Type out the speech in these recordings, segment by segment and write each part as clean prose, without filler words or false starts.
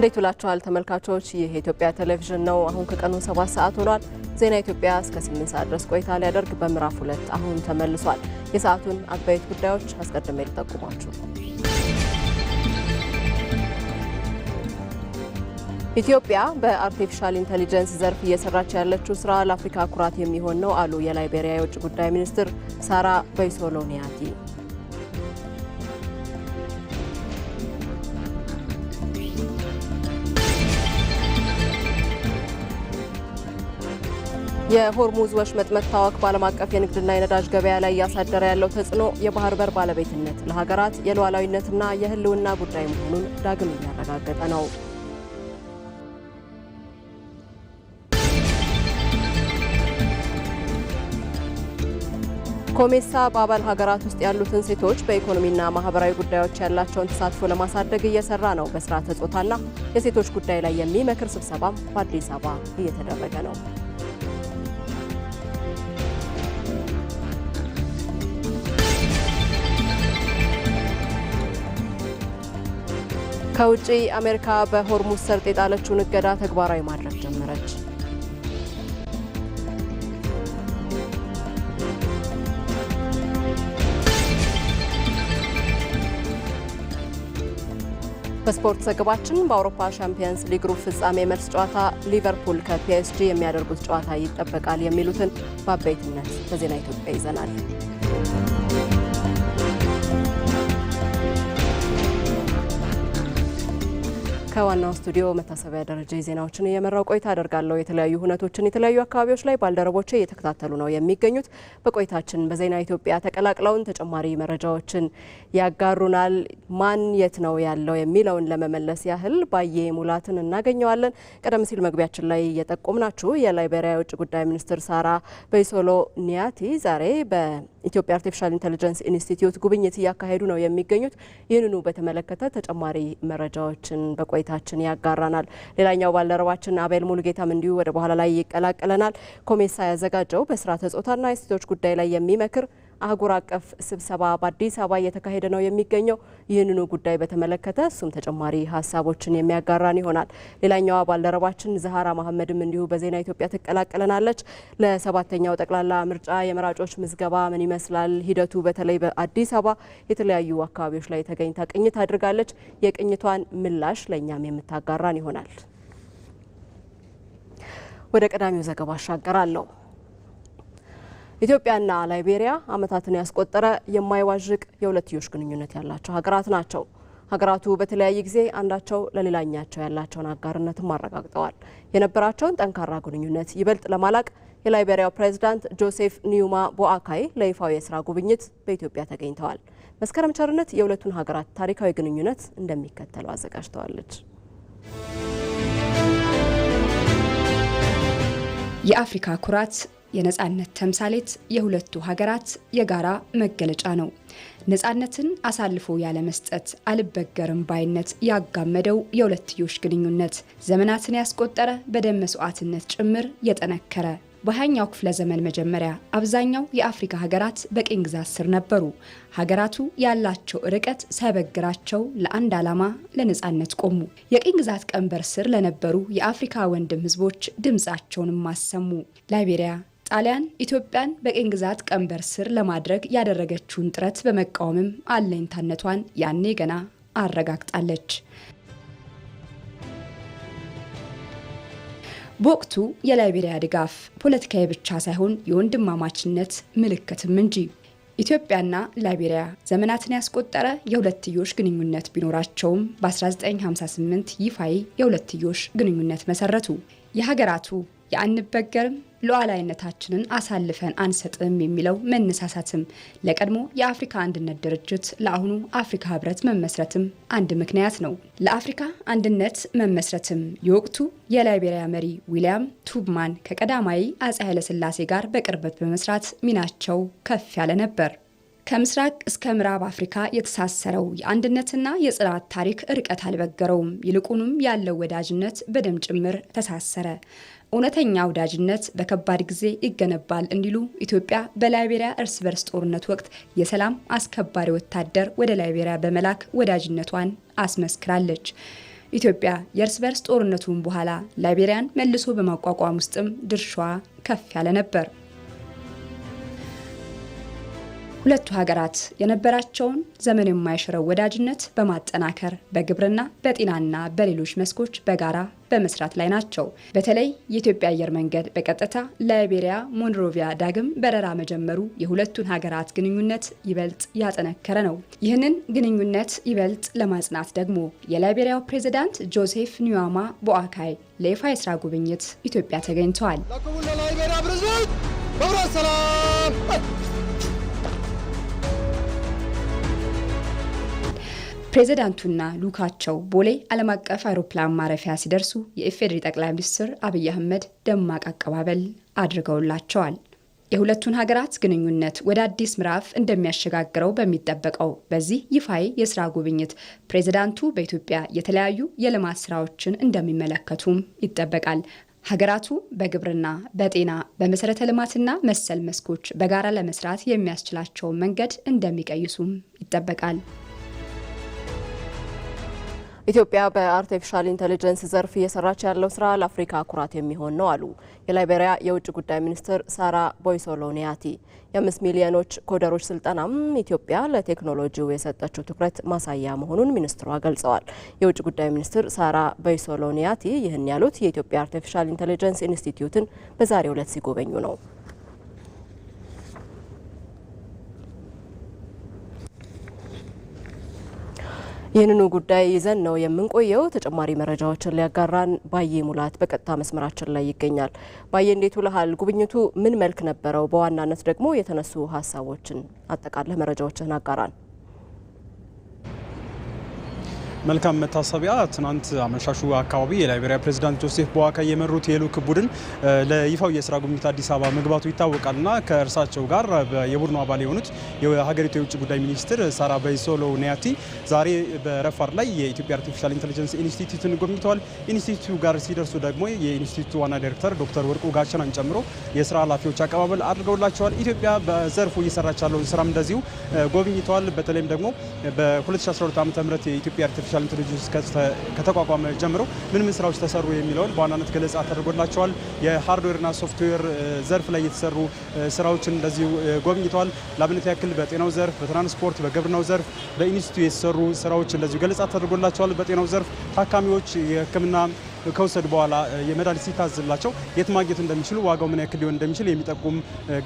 እንዴት ውላችኋል ተመልካቾች? ይህ የኢትዮጵያ ቴሌቪዥን ነው። አሁን ከቀኑ 7 ሰዓት ሆኗል። ዜና ኢትዮጵያ እስከ 8 ሰዓት ድረስ ቆይታ ሊያደርግ በምዕራፍ 2 አሁን ተመልሷል። የሰዓቱን አበይት ጉዳዮች አስቀድሜ ልጠቁማችሁ። ኢትዮጵያ በአርቲፊሻል ኢንተለጀንስ ዘርፍ እየሰራች ያለችው ስራ ለአፍሪካ ኩራት የሚሆን ነው አሉ የላይቤሪያ የውጭ ጉዳይ ሚኒስትር ሳራ በይሶሎኒያቲ። የሆርሙዝ ወሽመጥ መታወክ በዓለም አቀፍ የንግድና የነዳጅ ገበያ ላይ እያሳደረ ያለው ተጽዕኖ የባህር በር ባለቤትነት ለሀገራት የሉዓላዊነትና የሕልውና ጉዳይ መሆኑን ዳግም እያረጋገጠ ነው። ኮሜሳ በአባል ሀገራት ውስጥ ያሉትን ሴቶች በኢኮኖሚና ማህበራዊ ጉዳዮች ያላቸውን ተሳትፎ ለማሳደግ እየሰራ ነው። በስርዓተ ጾታና የሴቶች ጉዳይ ላይ የሚመክር ስብሰባም በአዲስ አበባ እየተደረገ ነው። ከውጪ አሜሪካ በሆርሙዝ ሰርጥ የጣለችውን እገዳ ተግባራዊ ማድረግ ጀመረች። በስፖርት ዘገባችን በአውሮፓ ሻምፒየንስ ሊግ ሩብ ፍጻሜ መልስ ጨዋታ ሊቨርፑል ከፒኤስጂ የሚያደርጉት ጨዋታ ይጠበቃል የሚሉትን በአበይትነት በዜና ኢትዮጵያ ይዘናል። ከዋናው ስቱዲዮ መታሰቢያ ደረጃ ዜናዎችን እየመራው ቆይታ አደርጋለሁ። የተለያዩ ሁነቶችን የተለያዩ አካባቢዎች ላይ ባልደረቦቼ እየተከታተሉ ነው የሚገኙት። በቆይታችን በዜና ኢትዮጵያ ተቀላቅለውን ተጨማሪ መረጃዎችን ያጋሩናል። ማን የት ነው ያለው የሚለውን ለመመለስ ያህል ባዬ ሙላትን እናገኘዋለን። ቀደም ሲል መግቢያችን ላይ የጠቆምናችሁ የላይቤሪያ የውጭ ጉዳይ ሚኒስትር ሳራ በይሶሎኒያቲ ዛሬ በኢትዮጵያ አርቲፊሻል ኢንተለጀንስ ኢንስቲትዩት ጉብኝት እያካሄዱ ነው የሚገኙት። ይህንኑ በተመለከተ ተጨማሪ መረጃዎችን በቆይታችን ያጋራናል። ሌላኛው ባልደረባችን አቤል ሙሉጌታም እንዲሁ ወደ በኋላ ላይ ይቀላቀለናል። ኮሜሳ ያዘጋጀው በስርዓተ ጾታና የሴቶች ጉዳይ ላይ የሚመክር አህጉር አቀፍ ስብሰባ በአዲስ አበባ እየተካሄደ ነው የሚገኘው። ይህንኑ ጉዳይ በተመለከተ እሱም ተጨማሪ ሀሳቦችን የሚያጋራን ይሆናል። ሌላኛዋ ባልደረባችን ዛሃራ መሐመድም እንዲሁ በዜና ኢትዮጵያ ትቀላቀለናለች። ለሰባተኛው ጠቅላላ ምርጫ የመራጮች ምዝገባ ምን ይመስላል ሂደቱ፣ በተለይ በአዲስ አበባ የተለያዩ አካባቢዎች ላይ ተገኝታ ቅኝት አድርጋለች። የቅኝቷን ምላሽ ለእኛም የምታጋራን ይሆናል። ወደ ቀዳሚው ዘገባ አሻገራለሁ። ኢትዮጵያና ላይቤሪያ ዓመታትን ያስቆጠረ የማይዋዥቅ የሁለትዮሽ ግንኙነት ያላቸው ሀገራት ናቸው። ሀገራቱ በተለያየ ጊዜ አንዳቸው ለሌላኛቸው ያላቸውን አጋርነትም አረጋግጠዋል። የነበራቸውን ጠንካራ ግንኙነት ይበልጥ ለማላቅ የላይቤሪያው ፕሬዝዳንት ጆሴፍ ኒዩማ ቦአካይ ለይፋዊ የስራ ጉብኝት በኢትዮጵያ ተገኝተዋል። መስከረም ቸርነት የሁለቱን ሀገራት ታሪካዊ ግንኙነት እንደሚከተለው አዘጋጅተዋለች። የአፍሪካ ኩራት፣ የነጻነት ተምሳሌት የሁለቱ ሀገራት የጋራ መገለጫ ነው። ነጻነትን አሳልፎ ያለ መስጠት አልበገርም ባይነት ያጋመደው የሁለትዮሽ ግንኙነት ዘመናትን ያስቆጠረ በደም መስዋዕትነት ጭምር የጠነከረ። በ20ኛው ክፍለ ዘመን መጀመሪያ አብዛኛው የአፍሪካ ሀገራት በቅኝ ግዛት ስር ነበሩ። ሀገራቱ ያላቸው ርቀት ሳይበግራቸው ለአንድ ዓላማ ለነጻነት ቆሙ። የቅኝ ግዛት ቀንበር ስር ለነበሩ የአፍሪካ ወንድም ህዝቦች ድምጻቸውንም አሰሙ። ላይቤሪያ ጣሊያን ኢትዮጵያን በቅኝ ግዛት ቀንበር ስር ለማድረግ ያደረገችውን ጥረት በመቃወምም አለኝታነቷን ያኔ ገና አረጋግጣለች። በወቅቱ የላይቤሪያ ድጋፍ ፖለቲካዊ ብቻ ሳይሆን የወንድማማችነት ምልክትም እንጂ። ኢትዮጵያና ላይቤሪያ ዘመናትን ያስቆጠረ የሁለትዮሽ ግንኙነት ቢኖራቸውም በ1958 ይፋዊ የሁለትዮሽ ግንኙነት መሰረቱ። የሀገራቱ የአንበገርም ሉዓላዊነታችንን አሳልፈን አንሰጥም የሚለው መነሳሳትም ለቀድሞ የአፍሪካ አንድነት ድርጅት ለአሁኑ አፍሪካ ህብረት መመስረትም አንድ ምክንያት ነው። ለአፍሪካ አንድነት መመስረትም የወቅቱ የላይቤሪያ መሪ ዊሊያም ቱብማን ከቀዳማዊ አፄ ኃይለሥላሴ ጋር በቅርበት በመስራት ሚናቸው ከፍ ያለ ነበር። ከምስራቅ እስከ ምዕራብ አፍሪካ የተሳሰረው የአንድነትና የጽናት ታሪክ ርቀት አልበገረውም። ይልቁንም ያለው ወዳጅነት በደም ጭምር ተሳሰረ። እውነተኛ ወዳጅነት በከባድ ጊዜ ይገነባል እንዲሉ ኢትዮጵያ በላይቤሪያ እርስ በርስ ጦርነት ወቅት የሰላም አስከባሪ ወታደር ወደ ላይቤሪያ በመላክ ወዳጅነቷን አስመስክራለች። ኢትዮጵያ የእርስ በርስ ጦርነቱን በኋላ ላይቤሪያን መልሶ በማቋቋም ውስጥም ድርሻዋ ከፍ ያለ ነበር። ሁለቱ ሀገራት የነበራቸውን ዘመን የማይሽረው ወዳጅነት በማጠናከር በግብርና፣ በጤናና በሌሎች መስኮች በጋራ በመስራት ላይ ናቸው። በተለይ የኢትዮጵያ አየር መንገድ በቀጥታ ላይቤሪያ ሞንሮቪያ ዳግም በረራ መጀመሩ የሁለቱን ሀገራት ግንኙነት ይበልጥ ያጠነከረ ነው። ይህንን ግንኙነት ይበልጥ ለማጽናት ደግሞ የላይቤሪያው ፕሬዝዳንት ጆሴፍ ኒዋማ ቦአካይ ለይፋ የስራ ጉብኝት ኢትዮጵያ ተገኝተዋል። ፕሬዝዳንቱና ሉካቸው ቦሌ ዓለም አቀፍ አውሮፕላን ማረፊያ ሲደርሱ የኢፌዴሪ ጠቅላይ ሚኒስትር አብይ አህመድ ደማቅ አቀባበል አድርገውላቸዋል። የሁለቱን ሀገራት ግንኙነት ወደ አዲስ ምዕራፍ እንደሚያሸጋግረው በሚጠበቀው በዚህ ይፋዊ የስራ ጉብኝት ፕሬዝዳንቱ በኢትዮጵያ የተለያዩ የልማት ስራዎችን እንደሚመለከቱም ይጠበቃል። ሀገራቱ በግብርና፣ በጤና፣ በመሰረተ ልማትና መሰል መስኮች በጋራ ለመስራት የሚያስችላቸውን መንገድ እንደሚቀይሱም ይጠበቃል። ኢትዮጵያ በአርቲፊሻል ኢንተለጀንስ ዘርፍ እየሰራች ያለው ስራ ለአፍሪካ ኩራት የሚሆን ነው አሉ የላይቤሪያ የውጭ ጉዳይ ሚኒስትር ሳራ ቦይሶሎ ኒያቲ። የ5 ሚሊዮኖች ኮደሮች ስልጠናም ኢትዮጵያ ለቴክኖሎጂው የሰጠችው ትኩረት ማሳያ መሆኑን ሚኒስትሯ ገልጸዋል። የውጭ ጉዳይ ሚኒስትር ሳራ ቦይሶሎ ኒያቲ ይህን ያሉት የኢትዮጵያ አርቲፊሻል ኢንተለጀንስ ኢንስቲትዩትን በዛሬው ዕለት ሲጎበኙ ነው። ይህንኑ ጉዳይ ይዘን ነው የምንቆየው። ተጨማሪ መረጃዎችን ሊያጋራን ባዬ ሙላት በቀጥታ መስመራችን ላይ ይገኛል። ባዬ እንዴት ውለሃል? ጉብኝቱ ምን መልክ ነበረው? በዋናነት ደግሞ የተነሱ ሀሳቦችን አጠቃለህ መረጃዎችን አጋራን። መልካም መታሰቢያ። ትናንት አመሻሹ አካባቢ የላይቤሪያ ፕሬዝዳንት ጆሴፍ ቦአካይ የመሩት የልዑክ ቡድን ለይፋው የስራ ጉብኝት አዲስ አበባ መግባቱ ይታወቃልና ከእርሳቸው ጋር የቡድኑ አባል የሆኑት የሀገሪቱ የውጭ ጉዳይ ሚኒስትር ሳራ ቦይሶሎ ኒያቲ ዛሬ በረፋድ ላይ የኢትዮጵያ አርቲፊሻል ኢንተለጀንስ ኢንስቲትዩትን ጎብኝተዋል። ኢንስቲትዩቱ ጋር ሲደርሱ ደግሞ የኢንስቲትዩቱ ዋና ዳይሬክተር ዶክተር ወርቁ ጋቸናን ጨምሮ የስራ ኃላፊዎች አቀባበል አድርገውላቸዋል። ኢትዮጵያ በዘርፉ እየሰራች ያለውን ስራም እንደዚሁ ጎብኝተዋል። በተለይም ደግሞ በ2012 ዓ.ም የኢትዮጵያ አርቲፊሻል ኢንተለጀንስ ከተቋቋመ ጀምሮ ምን ስራዎች ተሰሩ የሚለውን በዋናነት ገለጻ ተደርጎላቸዋል። የሃርድዌርና ሶፍትዌር ዘርፍ ላይ የተሰሩ ስራዎችን እንደዚሁ ጎብኝተዋል። ለአብነት ያክል በጤናው ዘርፍ፣ በትራንስፖርት፣ በግብርናው ዘርፍ በኢንስቲትዩት የተሰሩ ስራዎች እንደዚሁ ገለጻ ተደርጎላቸዋል። በጤናው ዘርፍ ታካሚዎች የሕክምና ከወሰዱ በኋላ የመድኃኒት ሲታዝላቸው የት ማግኘት እንደሚችሉ ዋጋው ምን ያክል ሊሆን እንደሚችል የሚጠቁም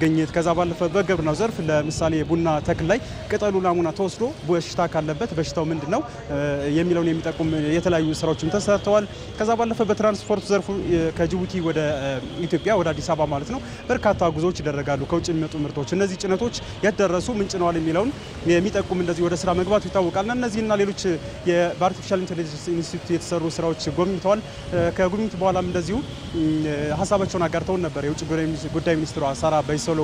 ግኝት። ከዛ ባለፈ በግብርናው ዘርፍ ለምሳሌ የቡና ተክል ላይ ቅጠሉ ናሙና ተወስዶ በሽታ ካለበት በሽታው ምንድን ነው የሚለውን የሚጠቁም የተለያዩ ስራዎችም ተሰርተዋል። ከዛ ባለፈ በትራንስፖርት ዘርፉ ከጅቡቲ ወደ ኢትዮጵያ ወደ አዲስ አበባ ማለት ነው በርካታ ጉዞዎች ይደረጋሉ። ከውጭ የሚመጡ ምርቶች እነዚህ ጭነቶች የት ደረሱ፣ ምን ጭነዋል የሚለውን የሚጠቁም እንደዚህ ወደ ስራ መግባቱ ይታወቃልና እነዚህና ሌሎች በአርቲፊሻል ኢንተለጀንስ ኢንስቲትዩት የተሰሩ ስራዎች ጎብኝተዋል። ከጉብኝት በኋላም እንደዚሁ ሀሳባቸውን አጋርተውን ነበር የውጭ ጉዳይ ሚኒስትሯ ሳራ ቦይሶሎ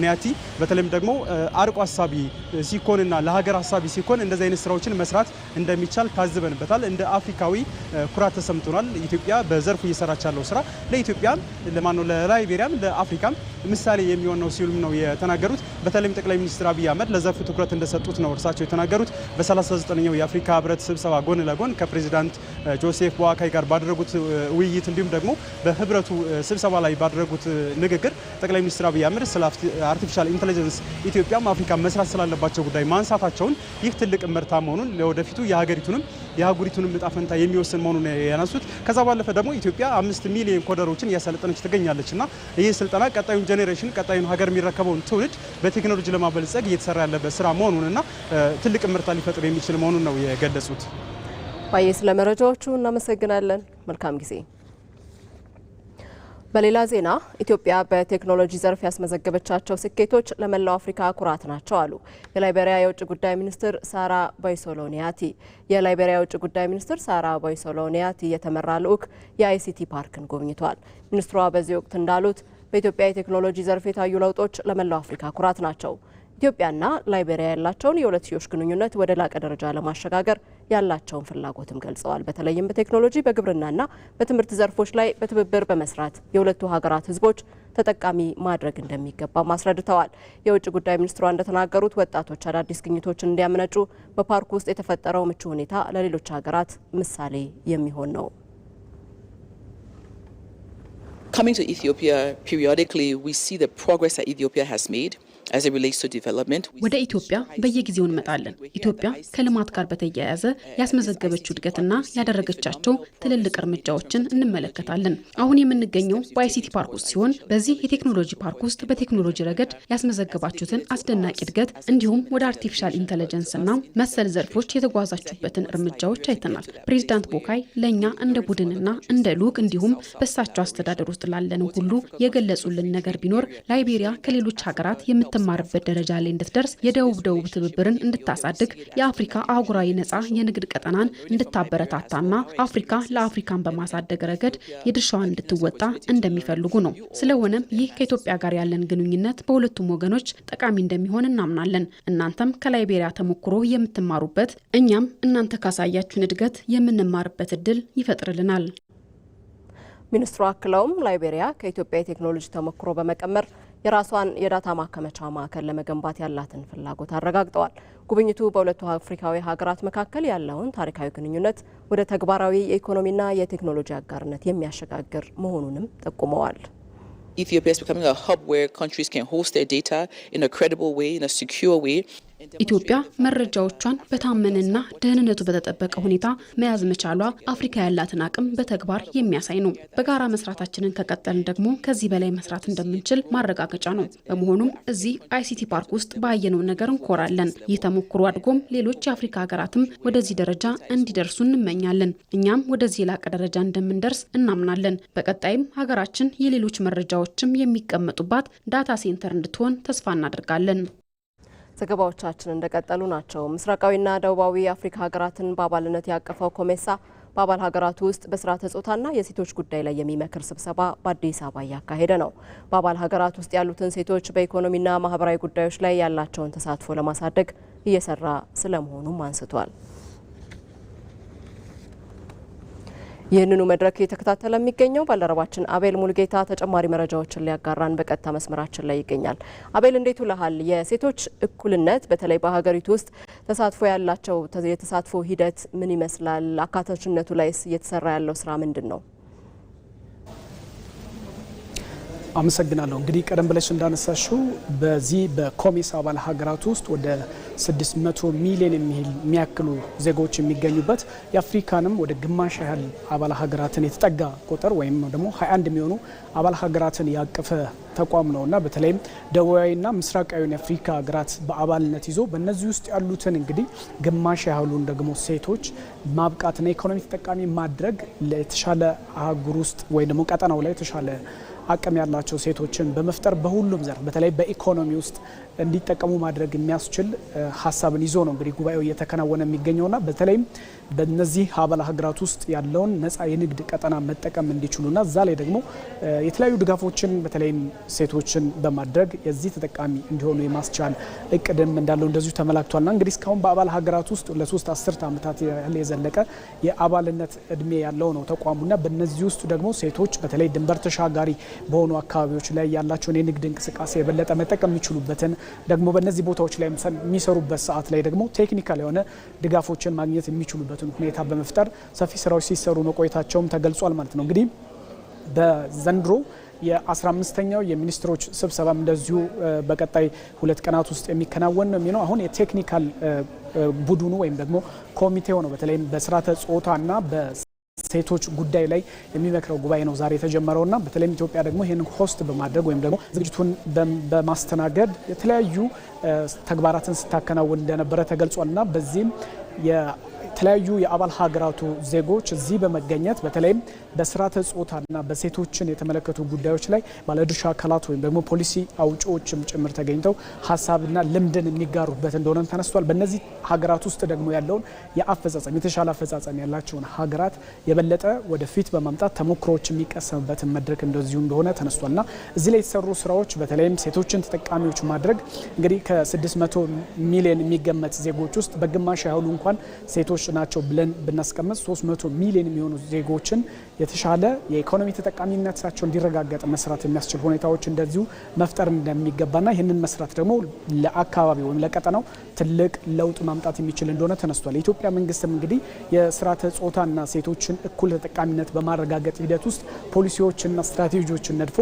ኒያቲ። በተለይም ደግሞ አርቆ ሀሳቢ ሲኮንና ለሀገር ሀሳቢ ሲኮን እንደዚህ አይነት ስራዎችን መስራት እንደሚቻል ታዝበንበታል። እንደ አፍሪካዊ ኩራት ተሰምቶናል። ኢትዮጵያ በዘርፉ እየሰራች ያለው ስራ ለኢትዮጵያም ለላይቤሪያም ለአፍሪካም ምሳሌ የሚሆን ነው ሲሉም ነው የተናገሩት። በተለይም ጠቅላይ ሚኒስትር አብይ አህመድ ለዘርፉ ትኩረት እንደሰጡት ነው እርሳቸው የተናገሩት። በ39ኛው የአፍሪካ ህብረት ስብሰባ ጎን ለጎን ከፕሬዚዳንት ጆሴፍ ቦአካይ ጋር ባደረጉት ውይይት እንዲሁም ደግሞ በህብረቱ ስብሰባ ላይ ባደረጉት ንግግር ጠቅላይ ሚኒስትር አብይ አህመድ ስለ አርቲፊሻል ኢንተለጀንስ ኢትዮጵያም አፍሪካ መስራት ስላለባቸው ጉዳይ ማንሳታቸውን ይህ ትልቅ ምርታ መሆኑን ለወደፊቱ የሀገሪቱንም የአህጉሪቱንም ዕጣ ፈንታ የሚወስን መሆኑን ያነሱት። ከዛ ባለፈ ደግሞ ኢትዮጵያ 5 ሚሊዮን ኮደሮችን እያሰለጠነች ትገኛለችና ይህ ስልጠና ቀጣዩን ጄኔሬሽን ቀጣዩን ሀገር የሚረከበውን ትውልድ በቴክኖሎጂ ለማበልጸግ እየተሰራ ያለበት ስራ መሆኑንና ትልቅ ምርታ ሊፈጥር የሚችል መሆኑን ነው የገለጹት። ባዬ ስለ መረጃዎቹ እናመሰግናለን። መልካም ጊዜ። በሌላ ዜና ኢትዮጵያ በቴክኖሎጂ ዘርፍ ያስመዘገበቻቸው ስኬቶች ለመላው አፍሪካ ኩራት ናቸው አሉ የላይቤሪያ የውጭ ጉዳይ ሚኒስትር ሳራ ቦይሶሎ ኒያቲ። የላይቤሪያ የውጭ ጉዳይ ሚኒስትር ሳራ ቦይሶሎ ኒያቲ የተመራ ልዑክ የአይሲቲ ፓርክን ጎብኝቷል። ሚኒስትሯ በዚህ ወቅት እንዳሉት በኢትዮጵያ የቴክኖሎጂ ዘርፍ የታዩ ለውጦች ለመላው አፍሪካ ኩራት ናቸው። ኢትዮጵያና ላይቤሪያ ያላቸውን የሁለትዮሽ ግንኙነት ወደ ላቀ ደረጃ ለማሸጋገር ያላቸውን ፍላጎትም ገልጸዋል። በተለይም በቴክኖሎጂ በግብርናና በትምህርት ዘርፎች ላይ በትብብር በመስራት የሁለቱ ሀገራት ሕዝቦች ተጠቃሚ ማድረግ እንደሚገባም አስረድተዋል። የውጭ ጉዳይ ሚኒስትሯ እንደተናገሩት ወጣቶች አዳዲስ ግኝቶችን እንዲያመነጩ በፓርኩ ውስጥ የተፈጠረው ምቹ ሁኔታ ለሌሎች ሀገራት ምሳሌ የሚሆን ነው። Coming to Ethiopia periodically, we see the progress that Ethiopia has made. As it relates to development, ወደ ኢትዮጵያ በየጊዜው እንመጣለን። ኢትዮጵያ ከልማት ጋር በተያያዘ ያስመዘገበችው እድገትና ያደረገቻቸው ትልልቅ እርምጃዎችን እንመለከታለን። አሁን የምንገኘው በአይሲቲ ፓርክ ውስጥ ሲሆን በዚህ የቴክኖሎጂ ፓርክ ውስጥ በቴክኖሎጂ ረገድ ያስመዘገባችሁትን አስደናቂ እድገት እንዲሁም ወደ አርቲፊሻል ኢንተለጀንስና መሰል ዘርፎች የተጓዛችሁበትን እርምጃዎች አይተናል። ፕሬዚዳንት ቦካይ ለእኛ እንደ ቡድንና እንደ ልዑክ እንዲሁም በእሳቸው አስተዳደር ውስጥ ላለነው ሁሉ የገለጹልን ነገር ቢኖር ላይቤሪያ ከሌሎች ሀገራት የምትማርበት ደረጃ ላይ እንድትደርስ የደቡብ ትብብርን እንድታሳድግ የአፍሪካ አህጉራዊ ነጻ የንግድ ቀጠናን እንድታበረታታና አፍሪካ ለአፍሪካን በማሳደግ ረገድ የድርሻዋን እንድትወጣ እንደሚፈልጉ ነው። ስለሆነም ይህ ከኢትዮጵያ ጋር ያለን ግንኙነት በሁለቱም ወገኖች ጠቃሚ እንደሚሆን እናምናለን። እናንተም ከላይቤሪያ ተሞክሮ የምትማሩበት፣ እኛም እናንተ ካሳያችሁን እድገት የምንማርበት እድል ይፈጥርልናል። ሚኒስትሩ አክለውም ላይቤሪያ ከኢትዮጵያ የቴክኖሎጂ ተሞክሮ በመቀመር የራሷን የዳታ ማከመቻ ማዕከል ለመገንባት ያላትን ፍላጎት አረጋግጠዋል። ጉብኝቱ በሁለቱ አፍሪካዊ ሀገራት መካከል ያለውን ታሪካዊ ግንኙነት ወደ ተግባራዊ የኢኮኖሚና የቴክኖሎጂ አጋርነት የሚያሸጋግር መሆኑንም ጠቁመዋል። Ethiopia is becoming a hub where countries can host their data in a credible way, in a secure way. ኢትዮጵያ መረጃዎቿን በታመነና ደህንነቱ በተጠበቀ ሁኔታ መያዝ መቻሏ አፍሪካ ያላትን አቅም በተግባር የሚያሳይ ነው። በጋራ መስራታችንን ከቀጠልን ደግሞ ከዚህ በላይ መስራት እንደምንችል ማረጋገጫ ነው። በመሆኑም እዚህ አይሲቲ ፓርክ ውስጥ ባየነው ነገር እንኮራለን። ይህ ተሞክሮ አድጎም ሌሎች የአፍሪካ ሀገራትም ወደዚህ ደረጃ እንዲደርሱ እንመኛለን። እኛም ወደዚህ የላቀ ደረጃ እንደምንደርስ እናምናለን። በቀጣይም ሀገራችን የሌሎች መረጃዎችም የሚቀመጡባት ዳታ ሴንተር እንድትሆን ተስፋ እናደርጋለን። ዘገባዎቻችን እንደቀጠሉ ናቸው። ምስራቃዊና ደቡባዊ የአፍሪካ ሀገራትን በአባልነት ያቀፈው ኮሜሳ በአባል ሀገራቱ ውስጥ በስርዓተ ጾታና የሴቶች ጉዳይ ላይ የሚመክር ስብሰባ በአዲስ አበባ እያካሄደ ነው። በአባል ሀገራት ውስጥ ያሉትን ሴቶች በኢኮኖሚና ማህበራዊ ጉዳዮች ላይ ያላቸውን ተሳትፎ ለማሳደግ እየሰራ ስለመሆኑም አንስቷል። ይህንኑ መድረክ እየተከታተለ የሚገኘው ባልደረባችን አቤል ሙልጌታ ተጨማሪ መረጃዎችን ሊያጋራን በቀጥታ መስመራችን ላይ ይገኛል። አቤል እንዴት ውለሃል? የሴቶች እኩልነት በተለይ በሀገሪቱ ውስጥ ተሳትፎ ያላቸው የተሳትፎ ሂደት ምን ይመስላል? አካታችነቱ ላይስ እየተሰራ ያለው ስራ ምንድን ነው? አመሰግናለሁ። እንግዲህ ቀደም ብለሽ እንዳነሳሽው በዚህ በኮሜሳ አባል ሀገራት ውስጥ ወደ 600 ሚሊዮን የሚያክሉ ዜጎች የሚገኙበት የአፍሪካንም ወደ ግማሽ ያህል አባል ሀገራትን የተጠጋ ቁጥር ወይም ደግሞ 21 የሚሆኑ አባል ሀገራትን ያቀፈ ተቋም ነውና በተለይም ደቡባዊና ምስራቃዊን የአፍሪካ ሀገራት በአባልነት ይዞ በእነዚህ ውስጥ ያሉትን እንግዲህ ግማሽ ያህሉን ደግሞ ሴቶች ማብቃትና ኢኮኖሚ ተጠቃሚ ማድረግ ለተሻለ አህጉር ውስጥ ወይ ደግሞ ቀጠናው ላይ የተሻለ አቅም ያላቸው ሴቶችን በመፍጠር በሁሉም ዘርፍ በተለይ በኢኮኖሚ ውስጥ እንዲጠቀሙ ማድረግ የሚያስችል ሀሳብን ይዞ ነው እንግዲህ ጉባኤው እየተከናወነ የሚገኘውና በተለይም በእነዚህ አባል ሀገራት ውስጥ ያለውን ነፃ የንግድ ቀጠና መጠቀም እንዲችሉና እዛ ላይ ደግሞ የተለያዩ ድጋፎችን በተለይም ሴቶችን በማድረግ የዚህ ተጠቃሚ እንዲሆኑ የማስቻል እቅድም እንዳለው እንደዚሁ ተመላክቷልና እንግዲህ እስካሁን በአባል ሀገራት ውስጥ ለ3 አስርት ዓመታት የዘለቀ የአባልነት እድሜ ያለው ነው ተቋሙና በእነዚህ ውስጥ ደግሞ ሴቶች በተለይ ድንበር ተሻጋሪ በሆኑ አካባቢዎች ላይ ያላቸውን የንግድ እንቅስቃሴ የበለጠ መጠቀም የሚችሉበትን ደግሞ በእነዚህ ቦታዎች ላይ የሚሰሩበት ሰዓት ላይ ደግሞ ቴክኒካል የሆነ ድጋፎችን ማግኘት የሚችሉበትን ሁኔታ በመፍጠር ሰፊ ስራዎች ሲሰሩ መቆየታቸውም ተገልጿል ማለት ነው። እንግዲህ በዘንድሮ የ15ኛው የሚኒስትሮች ስብሰባም እንደዚሁ በቀጣይ 2 ቀናት ውስጥ የሚከናወን ነው የሚሆነው። አሁን የቴክኒካል ቡድኑ ወይም ደግሞ ኮሚቴው ነው በተለይም በስርዓተ ጾታና ሴቶች ጉዳይ ላይ የሚመክረው ጉባኤ ነው ዛሬ የተጀመረውና በተለይም ኢትዮጵያ ደግሞ ይህንን ሆስት በማድረግ ወይም ደግሞ ዝግጅቱን በማስተናገድ የተለያዩ ተግባራትን ስታከናውን እንደነበረ ተገልጿልና በዚህም የተለያዩ የአባል ሀገራቱ ዜጎች እዚህ በመገኘት በተለይም በስርዓተ ጾታና በሴቶችን የተመለከቱ ጉዳዮች ላይ ባለድርሻ አካላት ወይም ደግሞ ፖሊሲ አውጪዎችም ጭምር ተገኝተው ሀሳብና ልምድን የሚጋሩበት እንደሆነ ተነስቷል። በእነዚህ ሀገራት ውስጥ ደግሞ ያለውን የአፈጻጸም የተሻለ አፈጻጸም ያላቸውን ሀገራት የበለጠ ወደፊት በማምጣት ተሞክሮዎች የሚቀሰምበትን መድረክ እንደዚሁ እንደሆነ ተነስቷልና እዚህ ላይ የተሰሩ ስራዎች በተለይም ሴቶችን ተጠቃሚዎች ማድረግ እንግዲህ ከ600 ሚሊዮን የሚገመት ዜጎች ውስጥ በግማሽ ያህሉ እንኳን ሴቶች ናቸው ብለን ብናስቀምጥ 300 ሚሊዮን የሚሆኑ ዜጎችን የተሻለ የኢኮኖሚ ተጠቃሚነታቸው እንዲረጋገጥ መስራት የሚያስችል ሁኔታዎች እንደዚሁ መፍጠር እንደሚገባና ይህንን መስራት ደግሞ ለአካባቢ ወይም ለቀጠናው ትልቅ ለውጥ ማምጣት የሚችል እንደሆነ ተነስቷል። የኢትዮጵያ መንግስትም እንግዲህ የስርዓተ ጾታና ሴቶችን እኩል ተጠቃሚነት በማረጋገጥ ሂደት ውስጥ ፖሊሲዎችና ስትራቴጂዎችን ነድፎ